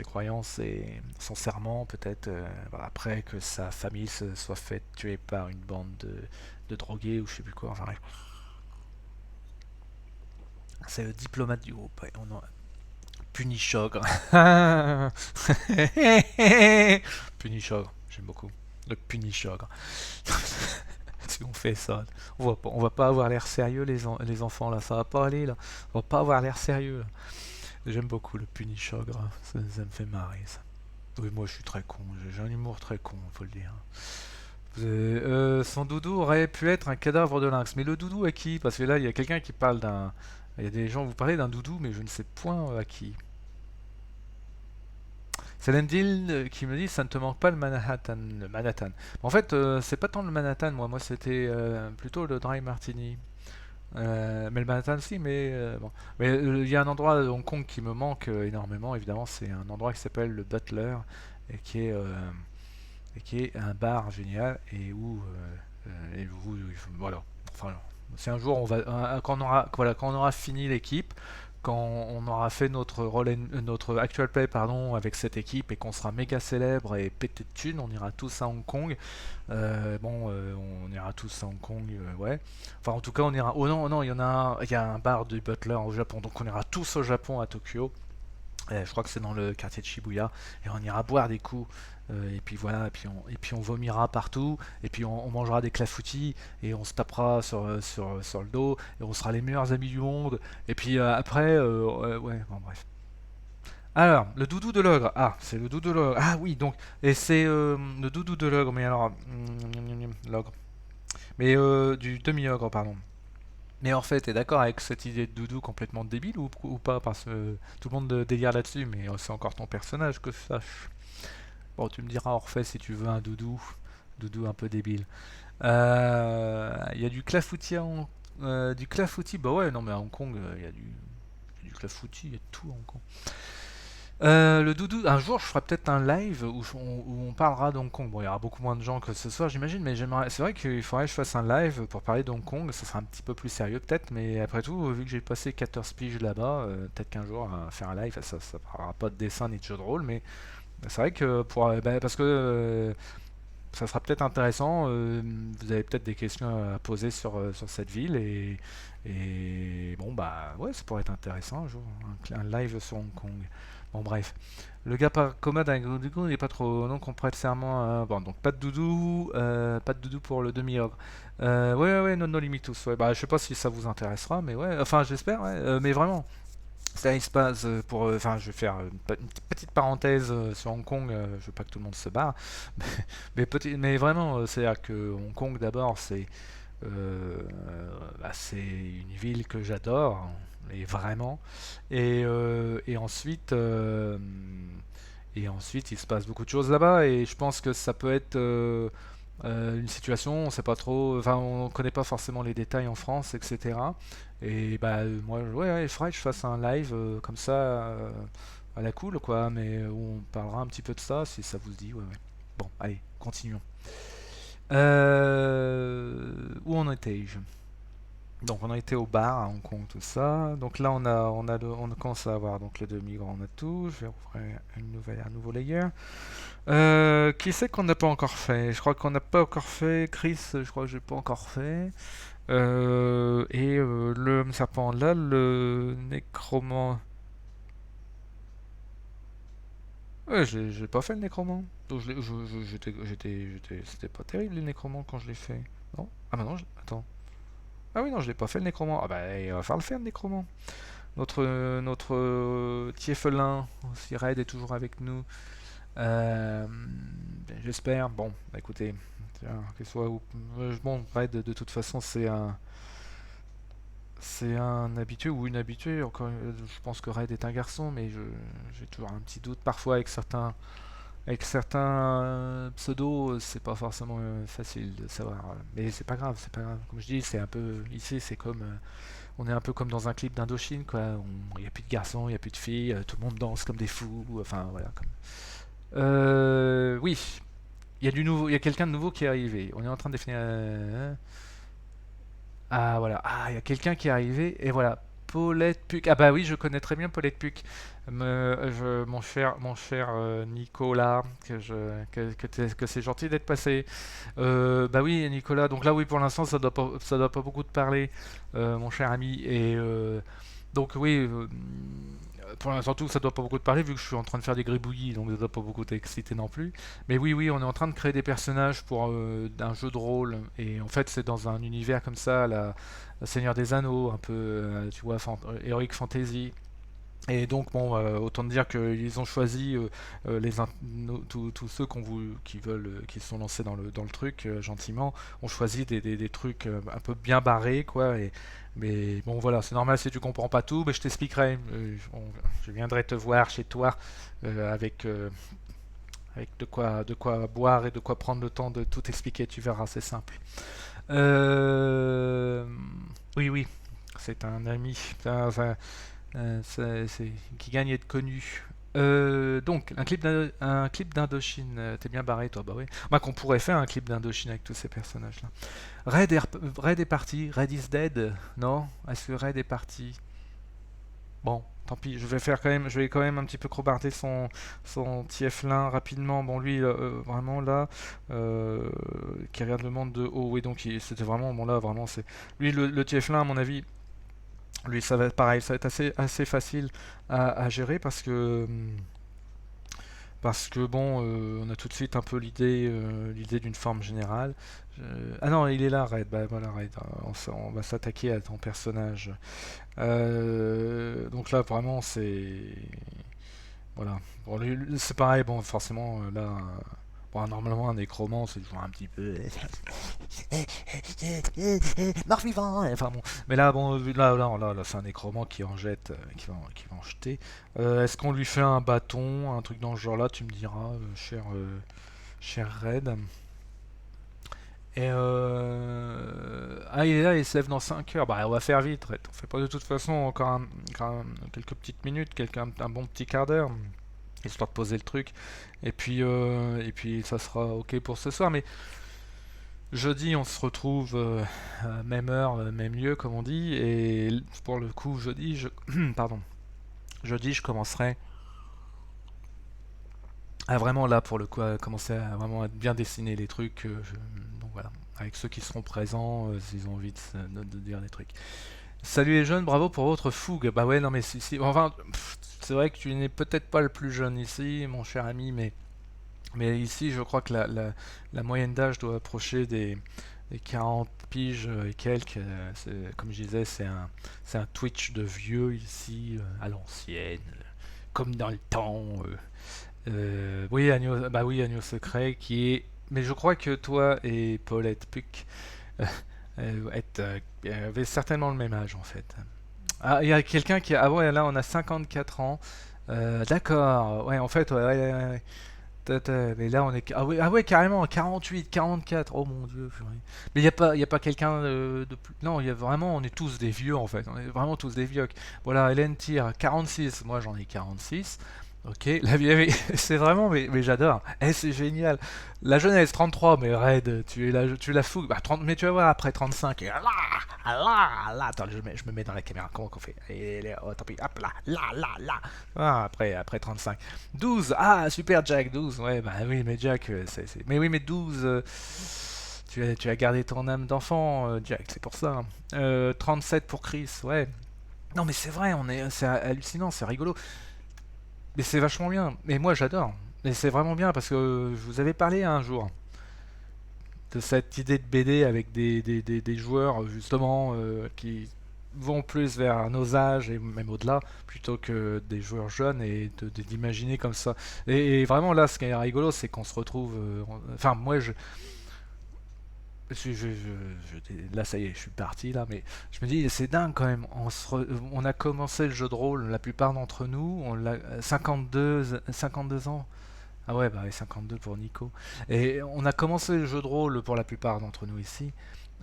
croyances et son serment, peut-être voilà, après que sa famille se soit faite tuer par une bande de drogués ou je sais plus quoi. Enfin bref. C'est le diplomate du groupe. Ouais, Punichogre. Punichogre, j'aime beaucoup. Le Punichogre. Si on fait ça, on va pas avoir l'air sérieux les enfants là, ça va pas aller là. On va pas avoir l'air sérieux là. J'aime beaucoup le Punichogre, ça me fait marrer ça. Oui, moi je suis très con, j'ai un humour très con, faut le dire. Son doudou aurait pu être un cadavre de lynx, mais le doudou à qui? Parce que là il y a quelqu'un qui parle d'un... Il y a des gens, vous parlez d'un doudou, mais je ne sais point à qui. C'est Lendil qui me dit ça ne te manque pas le Manhattan. Le Manhattan. En fait, c'est pas tant le Manhattan, moi c'était plutôt le Dry Martini. Mais le Manhattan aussi, mais bon. Mais il y a un endroit à Hong Kong qui me manque énormément, évidemment, c'est un endroit qui s'appelle le Butler et qui est un bar génial et où voilà. Enfin, si un jour quand on aura fini l'équipe, quand on aura fait notre actual play pardon avec cette équipe et qu'on sera méga célèbre et pété de thunes, on ira tous à Hong Kong. On ira tous à Hong Kong, ouais. Enfin, en tout cas, on ira. Oh non, non, il y a un bar du Butler au Japon, donc on ira tous au Japon à Tokyo. Je crois que c'est dans le quartier de Shibuya et on ira boire des coups et puis voilà et puis on vomira partout et puis on mangera des clafoutis et on se tapera sur le dos et on sera les meilleurs amis du monde et puis après ouais bon bref. Alors le doudou de l'ogre, ah c'est le doudou de l'ogre, ah oui donc et c'est le doudou de l'ogre mais alors l'ogre mais du demi-ogre pardon. Mais en fait, t'es d'accord avec cette idée de doudou complètement débile ou pas? Parce que tout le monde délire là-dessus, mais c'est encore ton personnage que je sache. Bon, tu me diras Orphée si tu veux un doudou un peu débile. Il y a du clafoutis du clafoutis, bah ouais, non mais à Hong Kong, il y a du clafoutis, il y a tout à Hong Kong. Le doudou, un jour je ferai peut-être un live où on parlera d'Hong Kong. Bon, il y aura beaucoup moins de gens que ce soir, j'imagine, mais c'est vrai qu'il faudrait que je fasse un live pour parler d'Hong Kong. Ça sera un petit peu plus sérieux peut-être, mais après tout, vu que j'ai passé 14 piges là-bas, peut-être qu'un jour à faire un live, ça parlera pas de dessin ni de jeu de rôle, mais c'est vrai que parce que ça sera peut-être intéressant. Vous avez peut-être des questions à poser sur cette ville et bon bah ouais, ça pourrait être intéressant un jour, un live sur Hong Kong. Bon bref, le gars pas commode avec doudou, il est pas trop. Donc on prête serment. Bon donc pas de doudou pour le demi-ogre. Ouais ouais ouais, non no limitus. Ouais bah je sais pas si ça vous intéressera, mais ouais, enfin j'espère. Ouais, mais vraiment. Ça, il se passe enfin, je vais faire une petite parenthèse sur Hong Kong. Je veux pas que tout le monde se barre, mais vraiment, c'est-à-dire que Hong Kong d'abord, euh, c'est une ville que j'adore, et vraiment. Et ensuite, il se passe beaucoup de choses là-bas, et je pense que ça peut être une situation, on sait pas trop, enfin, on connaît pas forcément les détails en France, etc. Et bah, moi, ouais, il faudrait que je fasse un live comme ça, à la cool, quoi, mais où on parlera un petit peu de ça, si ça vous dit, ouais, ouais. Bon, allez, continuons. Où en étais-je? Donc on a été au bar à Hong Kong, tout ça. Donc là on commence à avoir donc les deux migrants, on a tout. Je vais ouvrir un nouveau layer. Qui c'est qu'on n'a pas encore fait? Je crois qu'on n'a pas encore fait. Chris, je crois que j'ai pas encore fait. Et le serpent là, le nécromant. Ouais, j'ai pas fait le nécromant. Donc, c'était pas terrible les nécromants quand je l'ai fait. Non? Ah bah non, attends. Ah oui, non, je l'ai pas fait le nécromant. Ah bah, il va falloir le faire le nécromant. Notre Tiefelin, si Red est toujours avec nous. J'espère. Bon, bah, écoutez, tiens, qu'il soit bon, Red, de toute façon, c'est un habitué ou une habituée. Encore, je pense que Red est un garçon, mais j'ai toujours un petit doute parfois avec certains pseudos, c'est pas forcément facile de savoir. Mais c'est pas grave, c'est pas grave. Comme je dis, c'est un peu ici, c'est comme on est un peu comme dans un clip d'Indochine, quoi. Il n'y a plus de garçons, il n'y a plus de filles, tout le monde danse comme des fous. Enfin, voilà. Oui, il y a du nouveau, il y a quelqu'un de nouveau qui est arrivé. On est en train de définir. Ah, voilà. Ah, il y a quelqu'un qui est arrivé, et voilà. Paulette Puc. Ah bah oui, je connais très bien Paulette Puc. Mon cher Nicolas, que c'est gentil d'être passé. Bah oui, Nicolas. Donc là, oui, pour l'instant, ça doit pas beaucoup te parler, mon cher ami. Donc oui, pour l'instant, tout ça doit pas beaucoup te parler vu que je suis en train de faire des gribouillis, donc ça doit pas beaucoup t'exciter non plus. Mais oui, oui, on est en train de créer des personnages pour un jeu de rôle, et en fait, c'est dans un univers comme ça, la Seigneur des Anneaux, un peu, tu vois, Heroic Fantasy. Et donc, bon, autant te dire qu'ils ont choisi tous ceux qui veulent, qui se sont lancés dans le truc gentiment, ont choisi des trucs un peu bien barrés, quoi. Mais bon, voilà, c'est normal si tu comprends pas tout, mais je t'expliquerai. Je viendrai te voir chez toi avec de quoi boire et de quoi prendre le temps de tout expliquer. Tu verras, c'est simple. Euh, Oui, oui, c'est un ami. Enfin, qui gagne à être connu. Donc, un clip d'Indochine. T'es bien barré, toi, bah oui. Bah, qu'on pourrait faire un clip d'Indochine avec tous ces personnages-là. Red est parti. Red is dead. Non? Est-ce que Red est parti? Bon, tant pis. Je vais quand même un petit peu crobarder son Tieflin rapidement. Bon, lui, vraiment là, qui regarde le monde de haut. Oui, donc c'était vraiment, bon là, vraiment, c'est. Lui, le Tieflin, à mon avis. Lui, ça va être pareil, ça va être assez facile à gérer parce que bon, on a tout de suite un peu l'idée d'une forme générale. Ah non, il est là, Red. Bah voilà, Red. On va s'attaquer à ton personnage. Donc là, vraiment, voilà. Bon, c'est pareil. Bon, forcément, là, bon, normalement, un nécromant, c'est toujours un petit peu. Mort-vivant. Enfin bon, mais là, bon, là, c'est un nécromant qui en jette, qui va en jeter. Est-ce qu'on lui fait un bâton, un truc dans ce genre-là? Tu me diras, cher Red. Ah, il est là, il se lève dans 5 heures. Bah, on va faire vite, Red. On fait pas de toute façon encore quelques petites minutes, un bon petit quart d'heure, histoire de poser le truc. Et puis ça sera ok pour ce soir. Mais jeudi, on se retrouve même heure, même lieu, comme on dit. Et pour le coup, jeudi, pardon. Jeudi, je commencerai à vraiment là, pour le coup, à commencer à vraiment bien dessiner les trucs. Donc voilà, avec ceux qui seront présents, s'ils ont envie de dire des trucs. Salut les jeunes, bravo pour votre fougue. Bah ouais, non mais enfin, c'est vrai que tu n'es peut-être pas le plus jeune ici, mon cher ami, mais ici, je crois que la moyenne d'âge doit approcher et 40 piges et quelques. Comme je disais, c'est un Twitch de vieux ici, à l'ancienne, comme dans le temps. Oui, Agneau Secret, qui est. Mais je crois que toi et Paulette Puck avaient certainement le même âge en fait. Ah, il y a quelqu'un qui. Ah ouais, là on a 54 ans. D'accord, ouais, en fait, ouais, ouais, ouais, ouais. Mais là on est. Ah ouais, carrément, 48, 44. Oh mon dieu, purée. Mais il y a pas quelqu'un de plus. Non, il y a vraiment. On est tous des vieux en fait. On est vraiment tous des vieux. Voilà, Hélène tire 46. Moi j'en ai 46. Ok, la vieille, c'est vraiment, mais j'adore. Eh, c'est génial. La jeunesse, 33, mais raide, tu la fous. Bah, 30, mais tu vas voir après 35. Et là, attends, je me mets dans la caméra. Comment qu'on fait? Oh, tant pis, hop là, là. Ah, après 35. 12, ah, super Jack, 12. Ouais, bah oui, mais Jack, mais oui, mais 12, tu as gardé ton âme d'enfant, Jack, c'est pour ça. 37 pour Chris, ouais. Non, mais c'est vrai, c'est hallucinant, c'est rigolo. Mais c'est vachement bien. Mais moi, j'adore. Mais c'est vraiment bien parce que je vous avais parlé un jour de cette idée de BD avec des joueurs justement qui vont plus vers nos âges et même au-delà plutôt que des joueurs jeunes et d'imaginer comme ça. Et vraiment là, ce qui est rigolo, c'est qu'on se retrouve. Enfin, moi, là, ça y est, je suis parti là, mais je me dis, c'est dingue quand même. On a commencé le jeu de rôle, la plupart d'entre nous, 52 ans. Ah ouais, bah ouais, 52 pour Nico. Et on a commencé le jeu de rôle pour la plupart d'entre nous ici.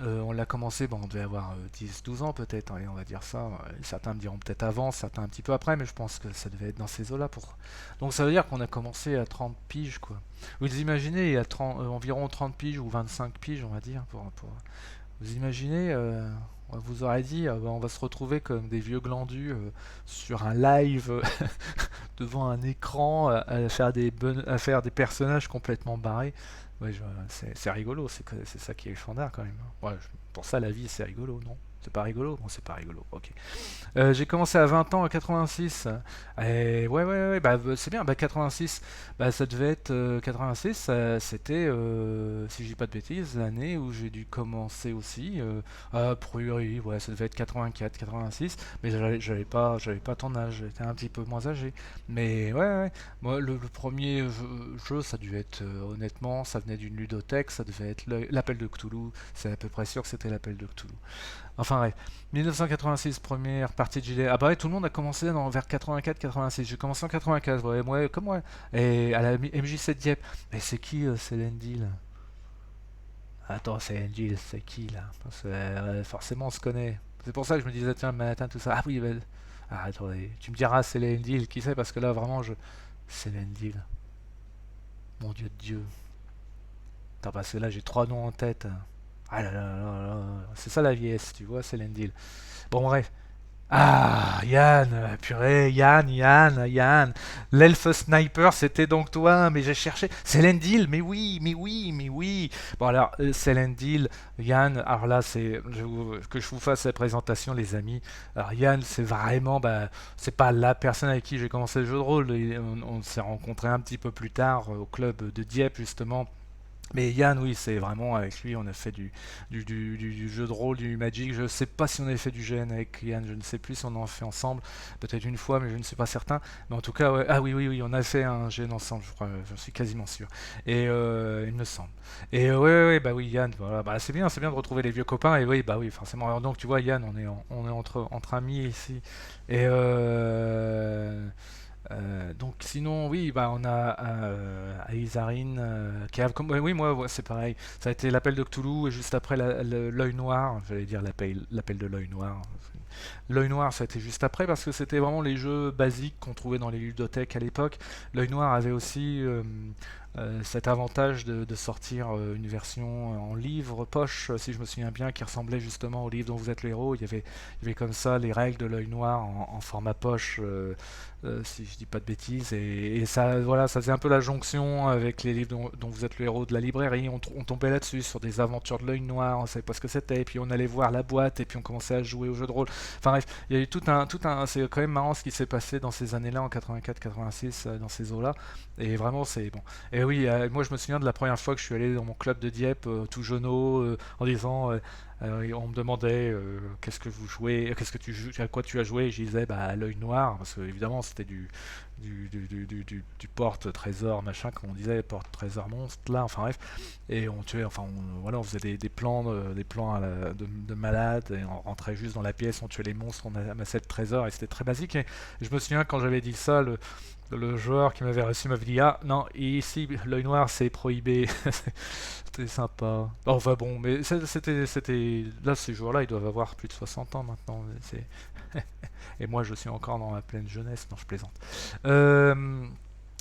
On l'a commencé, bon, on devait avoir 10-12 ans peut-être, allez, on va dire ça. Certains me diront peut-être avant, certains un petit peu après, mais je pense que ça devait être dans ces eaux-là. Donc ça veut dire qu'on a commencé à 30 piges, quoi. Vous imaginez, il y a environ 30 piges ou 25 piges, on va dire. Vous imaginez, on vous aurait dit, bah, on va se retrouver comme des vieux glandus sur un live devant un écran à faire des personnages complètement barrés. Ouais, c'est rigolo, c'est ça qui est fandard quand même. Ouais, pour ça, la vie, c'est rigolo, non? C'est pas rigolo? Bon, c'est pas rigolo, ok. J'ai commencé à 20 ans à 86. Et ouais, c'est bien. Bah, 86, bah, ça devait être 86. C'était, si je dis pas de bêtises, l'année où j'ai dû commencer aussi. A priori, ouais, ça devait être 84, 86. Mais j'avais pas ton âge. J'étais un petit peu moins âgé. Mais ouais. Moi, le premier jeu, ça devait être, honnêtement, ça venait d'une ludothèque. Ça devait être l'appel de Cthulhu. C'est à peu près sûr que c'était l'appel de Cthulhu. Enfin, ouais. 1986, première partie de JD. Ah bah ouais, tout le monde a commencé vers 84-86. J'ai commencé en 95, ouais, moi, comme moi. Et à la MJ7 Dieppe. Mais c'est qui Céline Deal? Attends, Céline Deal, c'est qui là? Parce que forcément on se connaît. C'est pour ça que je me disais, tiens, Manhattan, tout ça. Ah oui, ah, attendez, tu me diras Céline Deal, qui c'est? Parce que là, vraiment, Céline Deal. Mon Dieu de Dieu. Attends, parce que là, j'ai trois noms en tête. Ah là là là là. C'est ça la vieillesse, tu vois, Céline Deal. Bon, bref. Ah, Yann, purée, Yann. L'elfe sniper, c'était donc toi, mais j'ai cherché. Selendil, mais oui. Bon, alors, Selendil, Yann, alors là, que je vous fasse la présentation, les amis. Alors, Yann, c'est vraiment, bah, c'est pas la personne avec qui j'ai commencé le jeu de rôle. On s'est rencontrés un petit peu plus tard au club de Dieppe, justement. Mais Yann, oui, c'est vraiment avec lui, on a fait du jeu de rôle, du Magic. Je ne sais pas si on avait fait du GN avec Yann, je ne sais plus si on en a fait ensemble, peut-être une fois, mais je ne suis pas certain. Mais en tout cas, ouais. Ah oui, on a fait un GN ensemble, je crois, je suis quasiment sûr. Et il me semble. Et ouais, bah oui, Yann, voilà, bah c'est bien de retrouver les vieux copains. Et oui, bah oui, forcément. Alors donc, tu vois, Yann, on est entre amis ici. Et donc sinon oui bah on a Aizarine qui a comme oui moi ouais, c'est pareil ça a été l'appel de Cthulhu et juste après l'œil noir j'allais dire l'appel de l'œil noir. L'œil noir ça a été juste après parce que c'était vraiment les jeux basiques qu'on trouvait dans les ludothèques à l'époque. L'œil noir avait aussi cet avantage de sortir une version en livre poche, si je me souviens bien, qui ressemblait justement au livre dont vous êtes le héros. Il y avait comme ça les règles de l'œil noir en format poche, si je dis pas de bêtises. Et ça, voilà, ça faisait un peu la jonction avec les livres dont vous êtes le héros de la librairie. On tombait là-dessus sur des aventures de l'œil noir, on savait pas ce que c'était. Et puis on allait voir la boîte et puis on commençait à jouer au jeu de rôle. Enfin bref, il y a eu c'est quand même marrant ce qui s'est passé dans ces années-là, en 84-86, dans ces eaux-là. Et vraiment, c'est bon. Et oui, moi je me souviens de la première fois que je suis allé dans mon club de Dieppe, tout jeuneau, en disant, on me demandait qu'est-ce que vous jouez, qu'est-ce que tu joues, à quoi tu as joué, et je disais bah à l'œil noir, parce que évidemment c'était du porte-trésor, machin, comme on disait, porte-trésor monstre, là, enfin bref. Et on tuait, enfin, voilà, on faisait des plans de malades, et on rentrait juste dans la pièce, on tuait les monstres, on amassait le trésor, et c'était très basique. Et je me souviens quand j'avais dit ça, le joueur qui m'avait reçu m'avait dit ah non, ici l'œil noir c'est prohibé. C'était sympa. Enfin bon, mais c'était là, ces joueurs-là ils doivent avoir plus de 60 ans maintenant. Et moi je suis encore dans ma pleine jeunesse. Non, je plaisante. Euh,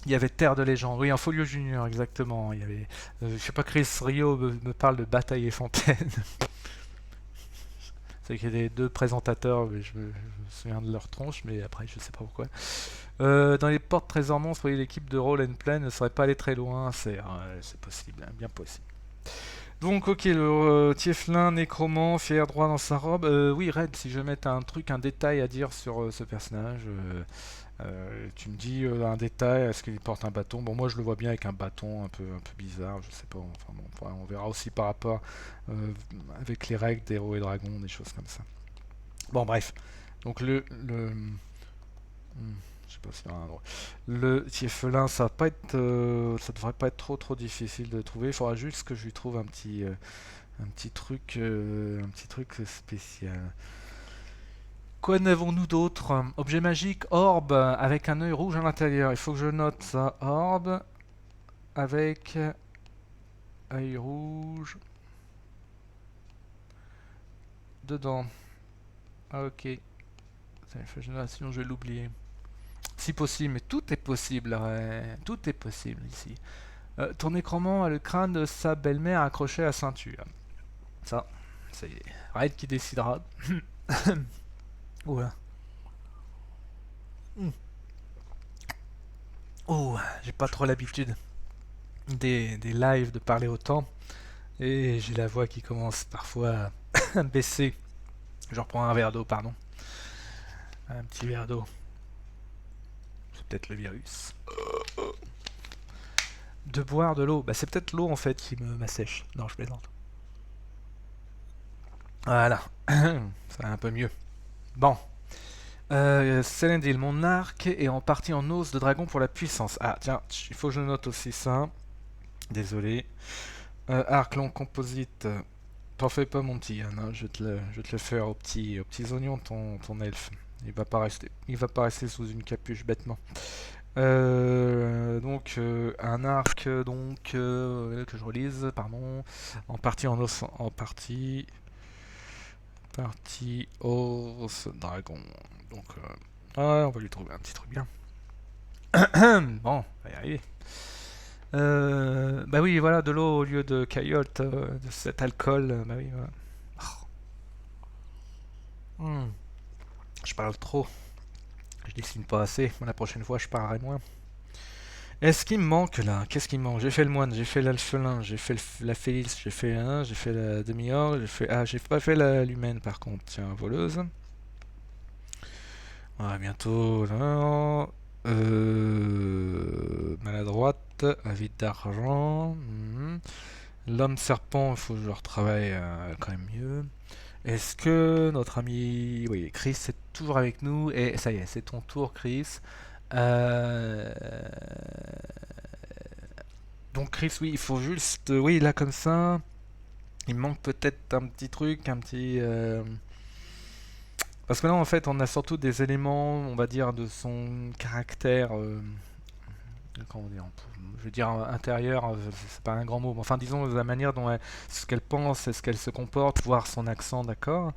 il y avait Terre de légende, oui, un Folio Junior, exactement. Il y avait, je sais pas, Chris Rio me parle de Bataille et Fontaine. C'est qu'il y a des deux présentateurs, mais je me souviens de leur tronche, mais après je sais pas pourquoi. Dans les portes trésors monstres, oui, l'équipe de Roll and Play ne serait pas allée très loin, c'est possible, hein, bien possible. Donc ok, le Tieflin, nécromant, fier droit dans sa robe. Oui, Red, si je mets un truc, un détail à dire sur ce personnage, tu me dis un détail, est-ce qu'il porte un bâton? Bon, moi je le vois bien avec un bâton un peu bizarre, je sais pas, enfin bon, on verra aussi par rapport euh, avec les règles d'héros et dragons, des choses comme ça. Bon, bref. Donc je sais pas si le Tieflin, ça va pas être, ça devrait pas être trop difficile de trouver. Il faudra juste que je lui trouve un petit truc spécial. Quoi n'avons-nous d'autre? Objet magique, orbe avec un œil rouge à l'intérieur. Il faut que je note ça. Orbe avec œil rouge dedans. Ah, ok. Sinon je vais l'oublier. Si possible, mais tout est possible, ouais. Tout est possible ici. Ton nécromant a le crâne de sa belle-mère accroché à la ceinture. Ça, c'est Raid qui décidera. Oula. Mm. Oh, j'ai pas trop l'habitude des lives de parler autant. Et j'ai la voix qui commence parfois à baisser. Je reprends un verre d'eau, pardon. Un petit verre d'eau. C'est peut-être le virus. De boire de l'eau. Bah, c'est peut-être l'eau en fait qui m'assèche. Non, je plaisante. Voilà. Ça va un peu mieux. Bon. Selendil, mon arc est en partie en os de dragon pour la puissance. Ah, tiens, il faut que je note aussi ça. Désolé. Arc long composite. T'en fais pas, mon petit Yann, hein, je vais te le faire aux petits oignons, ton elfe. Il va pas rester sous une capuche bêtement. Un arc que je relise, pardon, en partie en os, en partie os dragon. Donc ouais, on va lui trouver un petit truc bien. Bon, on va y arriver. Bah oui, voilà, de l'eau au lieu de caillotte, de cet alcool, bah oui, voilà. Hmm, je parle trop, je dessine pas assez, la prochaine fois je parlerai moins. Est-ce qu'il me manque là? Qu'est-ce qui me manque? J'ai fait le moine, j'ai fait l'alphelin, j'ai fait la Félix, j'ai fait j'ai fait la demi-orgue, j'ai fait... Ah, j'ai pas fait la l'humaine par contre, tiens, voleuse. Ah, bientôt... Non. Maladroite, avide d'argent. L'homme serpent, il faut que je le retravaille quand même mieux. Est-ce que notre ami, oui, Chris est toujours avec nous? Et ça y est, c'est ton tour, Chris. Euh, Donc Chris, oui, il faut juste, oui, là comme ça, il me manque peut-être un petit truc, un petit. Parce que là, en fait, on a surtout des éléments, on va dire, de son caractère. Comment dire, je veux dire intérieur, c'est pas un grand mot, mais enfin disons la manière dont ce qu'elle pense, ce qu'elle se comporte, voir son accent, d'accord.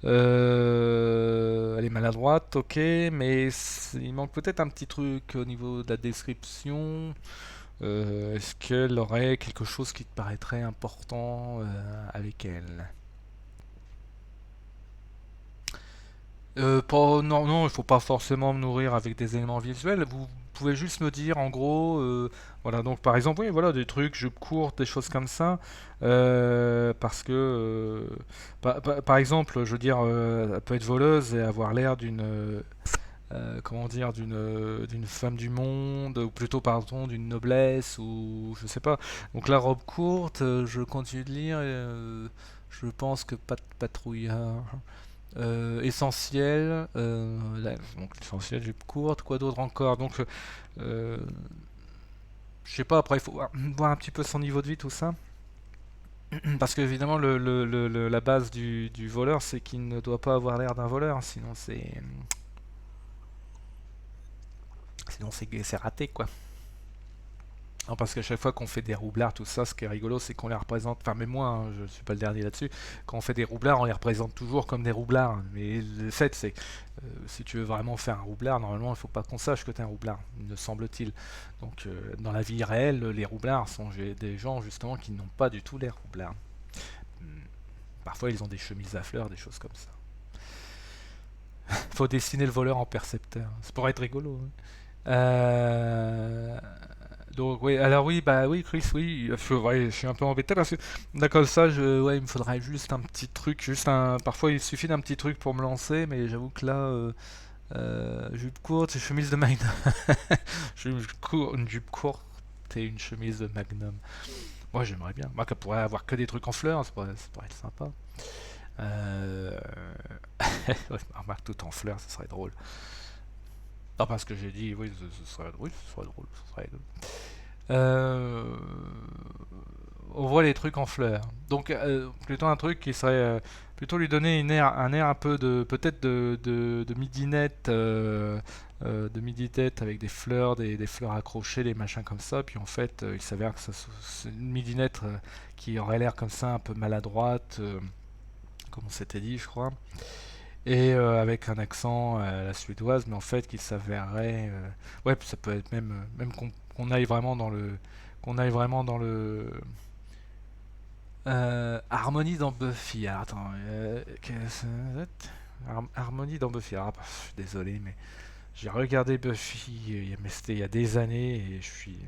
Elle est maladroite, ok, mais il manque peut-être un petit truc au niveau de la description. Est-ce qu'elle aurait quelque chose qui te paraîtrait important avec elle? Non, non, il faut pas forcément me nourrir avec des éléments visuels. Vous pouvez juste me dire en gros, voilà, donc par exemple, oui, voilà, des trucs, jupes courtes, des choses comme ça, parce que, par exemple, je veux dire, elle peut être voleuse et avoir l'air comment dire, d'une femme du monde, ou plutôt, pardon, d'une noblesse, ou je sais pas. Donc la robe courte, je continue de lire, je pense que pas de patrouillard. Essentiel, donc l'essentiel, jupe courte, quoi d'autre encore? Donc, euh, je sais pas, après il faut voir un petit peu son niveau de vie, tout ça. Parce qu'évidemment, la base du voleur, c'est qu'il ne doit pas avoir l'air d'un voleur, sinon c'est raté, quoi. Non, parce qu'à chaque fois qu'on fait des roublards, tout ça, ce qui est rigolo, c'est qu'on les représente. Enfin, même moi, hein, je suis pas le dernier là-dessus. Quand on fait des roublards, on les représente toujours comme des roublards. Mais le fait, c'est que si tu veux vraiment faire un roublard, normalement, il faut pas qu'on sache que tu es un roublard, me semble-t-il. Donc, dans la vie réelle, les roublards sont des gens justement qui n'ont pas du tout l'air roublards. Hmm. Parfois, ils ont des chemises à fleurs, des choses comme ça. Faut dessiner le voleur en percepteur. Ça pourrait être rigolo, hein. Euh, Donc oui, alors oui, bah oui, Chris, oui, ouais, je suis un peu embêté parce que d'accord ça, ouais, il me faudrait juste un petit truc, parfois il suffit d'un petit truc pour me lancer, mais j'avoue que là, jupe courte et chemise de Magnum, une jupe courte et une chemise de Magnum. Moi j'aimerais bien, moi qu'elle pourrait avoir que des trucs en fleurs, ça pourrait être sympa. Euh... ouais, remarque tout en fleurs, ça serait drôle. Non, parce que j'ai dit, oui, ce serait drôle, ce serait drôle. Euh, on voit les trucs en fleurs. Donc plutôt un truc qui serait plutôt lui donner un air un peu de peut-être de midinette, de midinette avec des fleurs, des fleurs accrochées, des machins comme ça. Puis en fait, il s'avère que c'est une midinette qui aurait l'air comme ça un peu maladroite, comme on s'était dit, je crois, et avec un accent à la suédoise, mais en fait qui s'avérerait, ouais, ça peut être même qu'on aille vraiment dans le Harmonie dans Buffy. Alors, attends, Harmonie dans Buffy. Alors, je suis désolé, mais j'ai regardé Buffy, mais c'était il y a des années, et je suis.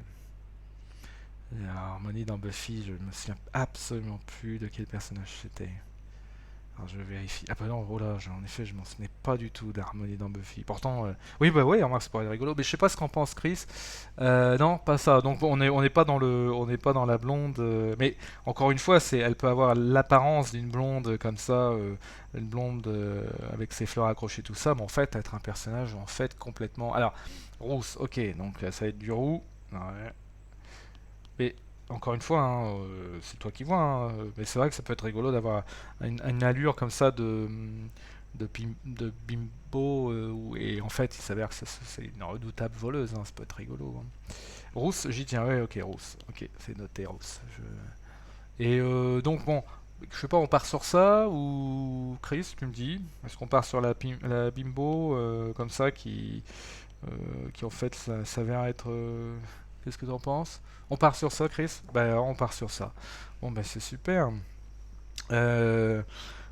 Harmonie dans Buffy, je me souviens absolument plus de quel personnage c'était. Alors je vérifie. Ah bah non, oh là, en effet, je m'en souvenais pas du tout d'Harmonie dans Buffy. Pourtant, oui, bah ouais, remarque, ça pourrait être rigolo. Mais je sais pas ce qu'en pense Chris. Non, pas ça. Donc on n'est pas on n'est pas dans la blonde. Mais encore une fois, elle peut avoir l'apparence d'une blonde comme ça, une blonde avec ses fleurs accrochées, tout ça. Mais en fait, être un personnage en fait complètement. Alors, rousse, ok. Donc ça va être du roux. Ouais. Mais encore une fois, hein, c'est toi qui vois, hein, mais c'est vrai que ça peut être rigolo d'avoir une allure comme ça de bimbo, et en fait il s'avère que c'est une redoutable voleuse, hein, ça peut être rigolo, hein. Rousse, j'y tiens, ouais, ok, rousse, ok, c'est noté, rousse. Et donc bon, je sais pas, on part sur ça ou Chris, tu me dis, est-ce qu'on part sur la bimbo comme ça qui en fait s'avère être. Qu'est-ce que tu en penses? On part sur ça, Chris? Bah, on part sur ça. Bon, bah, c'est super. Euh,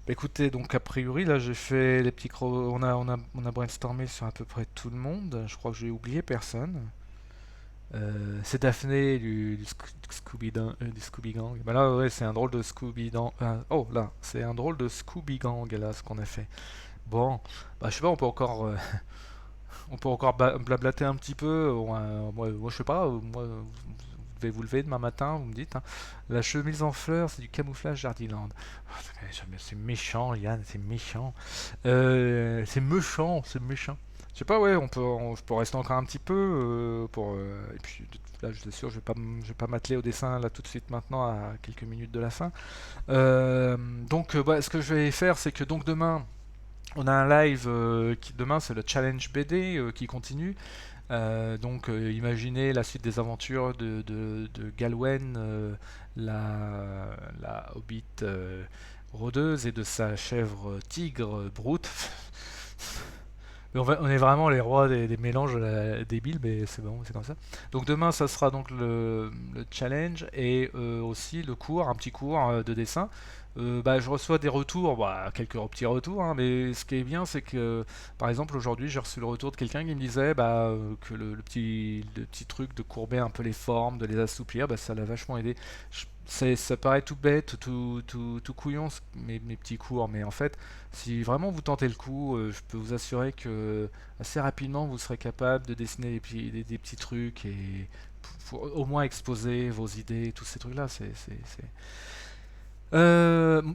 Bah, écoutez, donc a priori, là, j'ai fait les petits on a brainstormé sur à peu près tout le monde. Je crois que j'ai oublié personne. C'est Daphné du Scooby Gang. Bah là, ouais, c'est un drôle de Scooby Gang. Oh là, c'est un drôle de Scooby Gang là, ce qu'on a fait. Bon, bah je sais pas, on peut encore blablater un petit peu. Moi, je sais pas. Moi, vous devez vous lever demain matin, vous me dites, hein. La chemise en fleurs, c'est du camouflage Jardiland. C'est méchant, Yann, c'est méchant. C'est méchant, c'est méchant. Je sais pas, ouais, je peux rester encore un petit peu et puis là, je suis sûr, je vais pas m'atteler au dessin là tout de suite maintenant à quelques minutes de la fin. Donc, bah, ce que je vais faire, c'est que donc demain. On a un live demain, c'est le challenge BD qui continue. Donc imaginez la suite des aventures de Galwen, la hobbit rôdeuse, et de sa chèvre tigre Brute. On est vraiment les rois des mélanges débiles, mais c'est bon, c'est comme ça. Donc demain, ça sera donc le challenge et aussi le cours, un petit cours de dessin. Bah, je reçois des retours, bah, quelques petits retours, hein, mais ce qui est bien, c'est que, par exemple, aujourd'hui, j'ai reçu le retour de quelqu'un qui me disait bah, que le petit truc de courber un peu les formes, de les assouplir, bah, ça l'a vachement aidé. Ça paraît tout bête, tout couillon, mes petits cours, mais en fait, si vraiment vous tentez le coup, je peux vous assurer que assez rapidement, vous serez capable de dessiner des petits trucs et pour au moins exposer vos idées, tous ces trucs-là.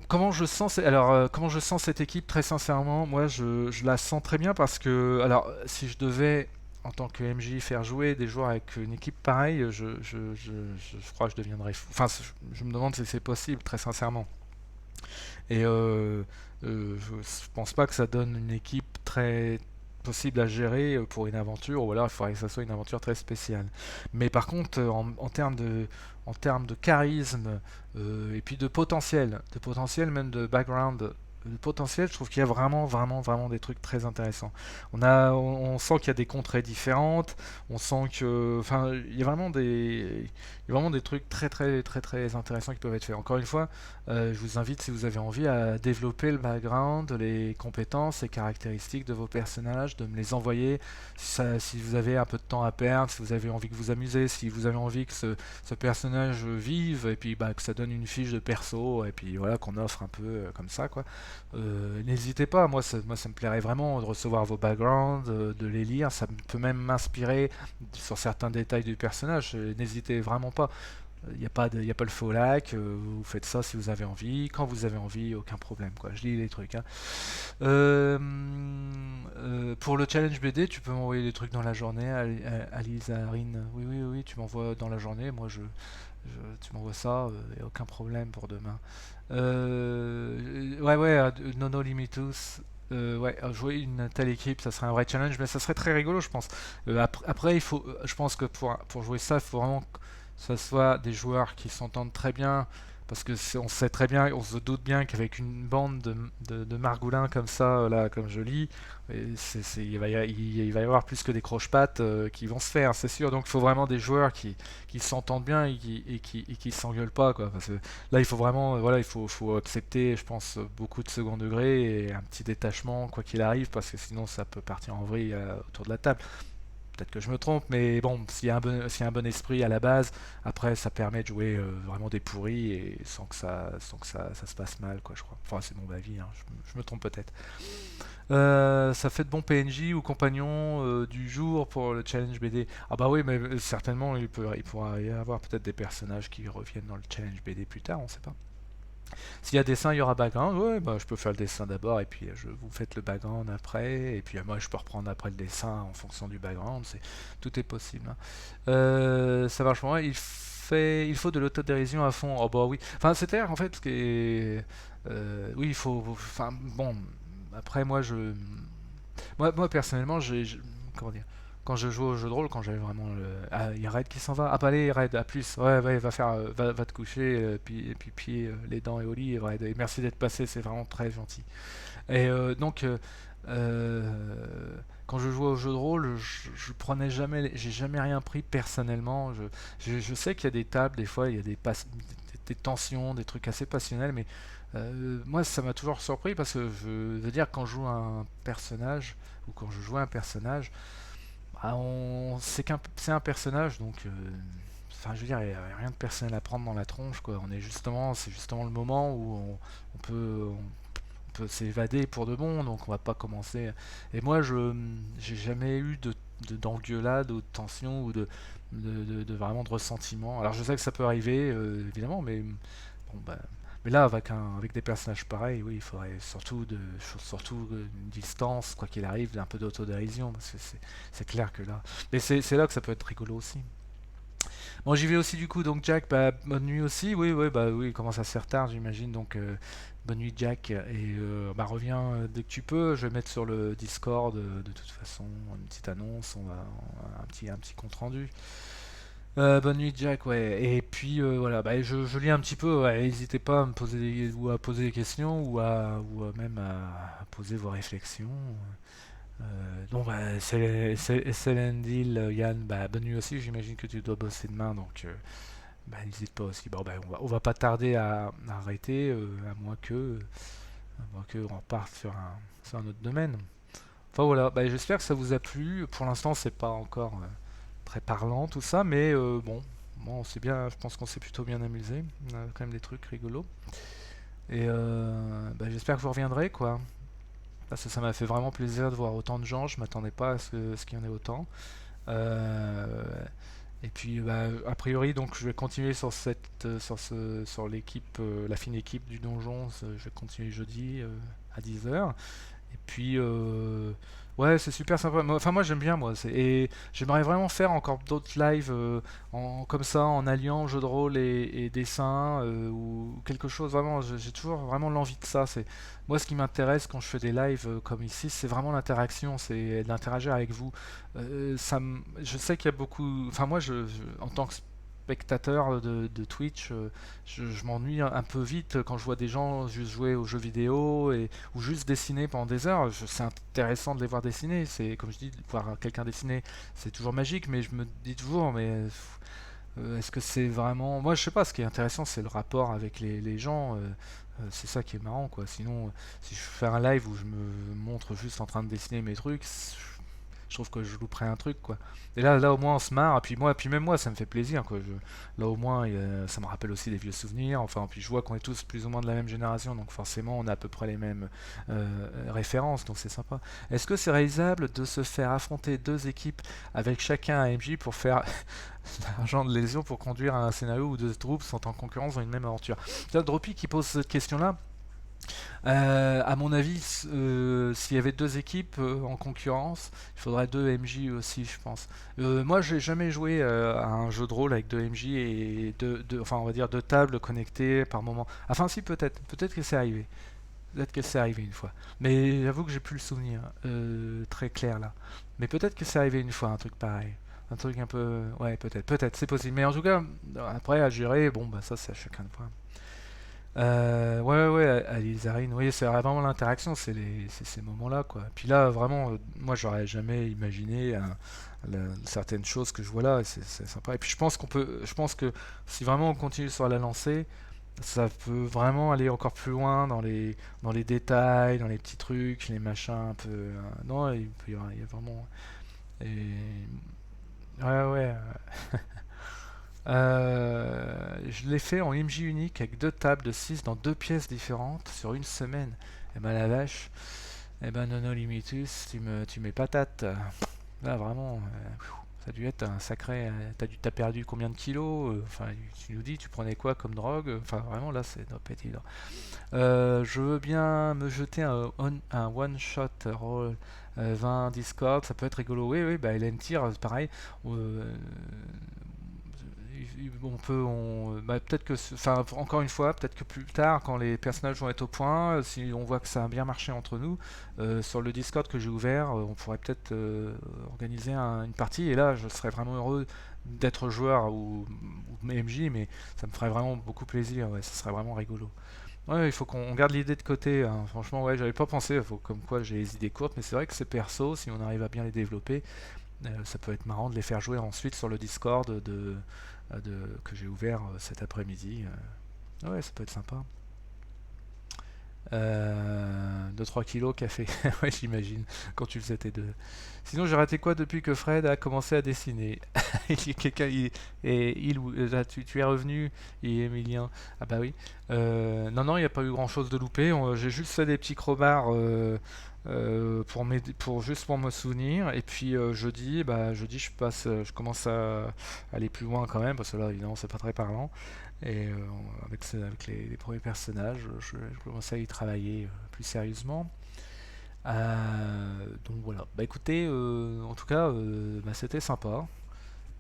Comment je sens, comment je sens cette équipe, très sincèrement, moi je la sens très bien parce que, alors, si je devais, en tant que MJ, faire jouer des joueurs avec une équipe pareille, je crois que je deviendrais fou. Enfin, je me demande si c'est possible, très sincèrement. Et je pense pas que ça donne une équipe très possible à gérer pour une aventure, ou alors il faudrait que ça soit une aventure très spéciale. Mais par contre, en termes de charisme et puis de potentiel même de background, de potentiel, je trouve qu'il y a vraiment des trucs très intéressants. On sent qu'il y a des contrées différentes, on sent que, enfin, il y a vraiment des trucs très intéressants qui peuvent être faits. Encore une fois, je vous invite, si vous avez envie, à développer le background, les compétences et caractéristiques de vos personnages, de me les envoyer si vous avez un peu de temps à perdre, si vous avez envie que vous amuser, si vous avez envie que ce personnage vive, et puis bah, que ça donne une fiche de perso, et puis voilà, qu'on offre un peu comme ça, quoi. N'hésitez pas, moi ça me plairait vraiment de recevoir vos backgrounds, de les lire, ça peut même m'inspirer sur certains détails du personnage, n'hésitez vraiment pas. Y a pas le faux lac, vous faites ça si vous avez envie, quand vous avez envie, aucun problème, quoi. Je lis les trucs, hein. Euh, pour le challenge BD, tu peux m'envoyer des trucs dans la journée, Alizarine. Oui, tu m'envoies dans la journée, tu m'envoies ça, y a aucun problème pour demain. Nono Limitus. Ouais, jouer une telle équipe, ça serait un vrai challenge, mais ça serait très rigolo, je pense. Après, je pense que pour jouer ça, il faut vraiment ça soit des joueurs qui s'entendent très bien, parce que on sait très bien, on se doute bien qu'avec une bande de margoulins comme ça, là, comme je lis, il va y avoir plus que des croche-pattes qui vont se faire, c'est sûr. Donc il faut vraiment des joueurs qui s'entendent bien et qui s'engueulent pas, quoi. Parce que là, il faut vraiment, voilà, faut accepter, je pense, beaucoup de second degré et un petit détachement, quoi qu'il arrive, parce que sinon ça peut partir en vrille autour de la table. Peut-être que je me trompe, mais bon, s'il y a un bon esprit à la base, après ça permet de jouer vraiment des pourris et sans que ça se passe mal, quoi, je crois. Enfin, c'est mon avis, hein, je me trompe peut-être. Ça fait de bons PNJ ou compagnons du jour pour le challenge BD. Ah bah oui, mais certainement il pourra y avoir peut-être des personnages qui reviennent dans le challenge BD plus tard, on sait pas. S'il y a dessin, il y aura background. Ouais, bah, je peux faire le dessin d'abord et puis vous faites le background après. Et puis moi, je peux reprendre après le dessin en fonction du background. Tout est possible, hein. Ça marche pour moi. Il faut de l'autodérision à fond. Oh bah oui. Enfin, c'est-à-dire en fait, oui, il faut. Enfin, bon. Après, moi personnellement, comment dire, quand je joue au jeu de rôle, quand j'avais vraiment le. Ah, il y a Red qui s'en va. Ah, pas allez, Red, à plus. Ouais, va te coucher, puis pied les dents et au lit, Red. Et merci d'être passé, c'est vraiment très gentil. Et quand je jouais au jeu de rôle, je prenais jamais, j'ai jamais rien pris personnellement. Je sais qu'il y a des tables, des fois, il y a des tensions, des trucs assez passionnels, mais moi, ça m'a toujours surpris parce que je veux dire, quand je joue un personnage, ou quand je jouais un personnage, bah, c'est un personnage, donc enfin, je veux dire, il n'y a rien de personnel à prendre dans la tronche, quoi. C'est justement le moment où on peut s'évader pour de bon, donc on va pas commencer. Et moi, j'ai jamais eu d'engueulade ou de tension ou de vraiment de ressentiment. Alors je sais que ça peut arriver, évidemment, mais bon, bah, mais là, avec des personnages pareils, oui, il faudrait surtout une distance, quoi qu'il arrive, un peu d'autodérision, parce que c'est clair que là. Mais c'est là que ça peut être rigolo aussi. Bon, j'y vais aussi du coup, donc Jack, bah, bonne nuit aussi. Oui, bah oui, il commence à se faire tard, j'imagine, donc bonne nuit Jack, et bah reviens dès que tu peux. Je vais mettre sur le Discord de toute façon une petite annonce, un petit compte rendu. Bonne nuit Jack, ouais. Et puis voilà, bah, je lis un petit peu, ouais. N'hésitez pas à me poser ou à poser des questions ou même à poser vos réflexions. Donc, bah, c'est deal, Yann, bah, bonne nuit aussi, j'imagine que tu dois bosser demain, donc bah, n'hésite pas aussi. Bon, bah, on va pas tarder à arrêter, à moins que on reparte sur un autre domaine. Enfin voilà, bah, j'espère que ça vous a plu. Pour l'instant, c'est pas encore très parlant tout ça, mais bon, c'est bien, je pense qu'on s'est plutôt bien amusé. On a quand même des trucs rigolos. Et bah, j'espère que vous reviendrez, quoi. Parce que ça m'a fait vraiment plaisir de voir autant de gens, je m'attendais pas à ce qu'il y en ait autant. Euh, et puis, bah, a priori, donc, je vais continuer sur l'équipe, la fine équipe du donjon. Je vais continuer jeudi à 10 heures. Et puis, ouais, c'est super sympa. Enfin, moi, j'aime bien, moi. Et j'aimerais vraiment faire encore d'autres lives comme ça, en alliant jeu de rôle et dessin, ou quelque chose. Vraiment, j'ai toujours vraiment l'envie de ça. Moi, ce qui m'intéresse quand je fais des lives comme ici, c'est vraiment l'interaction, c'est d'interagir avec vous. Je sais qu'il y a beaucoup. Enfin, moi, en tant que spectateur de Twitch, je m'ennuie un peu vite quand je vois des gens juste jouer aux jeux vidéo ou juste dessiner pendant des heures. C'est intéressant de les voir dessiner. C'est comme je dis, voir quelqu'un dessiner, c'est toujours magique. Mais je me dis toujours, mais est-ce que c'est vraiment. Moi, je sais pas. Ce qui est intéressant, c'est le rapport avec les gens. C'est ça qui est marrant, quoi. Sinon, si je fais un live où je me montre juste en train de dessiner mes trucs, je trouve que je louperais un truc, quoi. Et là au moins on se marre, puis même moi ça me fait plaisir, quoi. Là au moins ça me rappelle aussi des vieux souvenirs, enfin puis je vois qu'on est tous plus ou moins de la même génération, donc forcément on a à peu près les mêmes références, donc c'est sympa. Est-ce que c'est réalisable de se faire affronter deux équipes avec chacun un MJ pour faire l'argent de lésion pour conduire à un scénario où deux troupes sont en concurrence dans une même aventure? C'est Dropi qui pose cette question-là. À mon avis, s'il y avait deux équipes en concurrence, il faudrait deux MJ aussi, je pense. Moi, j'ai jamais joué à un jeu de rôle avec deux MJ et enfin, on va dire deux tables connectées par moment. Enfin, si, peut-être que c'est arrivé. Peut-être que c'est arrivé une fois. Mais j'avoue que j'ai plus le souvenir très clair là. Mais peut-être que c'est arrivé une fois, un truc pareil. Un truc un peu. Ouais, peut-être, c'est possible. Mais en tout cas, après, à gérer, bon, bah ça, c'est à chacun de voir. Ouais, Alizarine, oui, c'est vraiment l'interaction, c'est ces moments-là, quoi. Puis là, vraiment, moi, j'aurais jamais imaginé certaines choses que je vois là, et c'est sympa. Et puis je pense que si vraiment on continue sur la lancée, ça peut vraiment aller encore plus loin dans les détails, dans les petits trucs, les machins un peu. Non, il y a vraiment. Et, ouais. Je l'ai fait en MJ unique avec deux tables de 6 dans deux pièces différentes sur une semaine. Et ben la vache, et ben Nono Limitus, tu mets patate. Là vraiment, ça a dû être un sacré. T'as perdu combien de kilos? Enfin, tu nous dis, tu prenais quoi comme drogue? Enfin, vraiment là, c'est doit pas être évident. Je veux bien me jeter un one shot roll 20 Discord, ça peut être rigolo. Oui, bah Hélène tire, pareil. Euh, bah, peut-être que, enfin, encore une fois, peut-être que plus tard, quand les personnages vont être au point, si on voit que ça a bien marché entre nous, sur le Discord que j'ai ouvert, on pourrait peut-être organiser une partie. Et là, je serais vraiment heureux d'être joueur ou MJ, mais ça me ferait vraiment beaucoup plaisir. Ouais, ça serait vraiment rigolo. Ouais, il faut qu'on garde l'idée de côté, hein. Franchement, ouais, j'avais pas pensé. Comme quoi, j'ai les idées courtes, mais c'est vrai que ces persos, si on arrive à bien les développer, ça peut être marrant de les faire jouer ensuite sur le Discord que j'ai ouvert cet après-midi. Ouais, ça peut être sympa. 2-3 kilos café, ouais, j'imagine, quand tu faisais tes deux. Sinon, j'ai raté quoi depuis que Fred a commencé à dessiner? Quelqu'un, tu es revenu, et Emilien. Ah bah oui. Non, il n'y a pas eu grand-chose de loupé. J'ai juste fait des petits crobards juste pour me souvenir. Et puis jeudi, je commence à aller plus loin quand même, parce que là, évidemment, c'est pas très parlant. Et avec les premiers personnages, je commence à y travailler plus sérieusement. Donc voilà. Bah écoutez, en tout cas, bah, c'était sympa.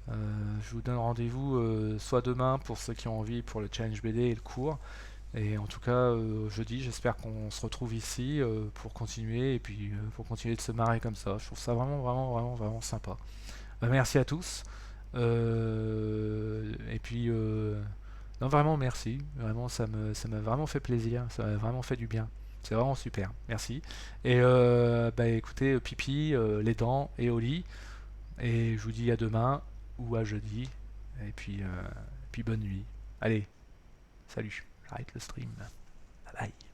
Je vous donne rendez-vous soit demain pour ceux qui ont envie pour le challenge BD et le cours. Et en tout cas, jeudi, j'espère qu'on se retrouve ici pour continuer et puis pour continuer de se marrer comme ça. Je trouve ça vraiment, vraiment, vraiment, vraiment sympa. Bah, merci à tous. Et puis, non, vraiment merci. Vraiment, ça m'a vraiment fait plaisir. Ça m'a vraiment fait du bien. C'est vraiment super, merci. Et bah écoutez, pipi, les dents et au lit. Et je vous dis à demain ou à jeudi. Et puis bonne nuit. Allez, salut, j'arrête le stream. Bye bye.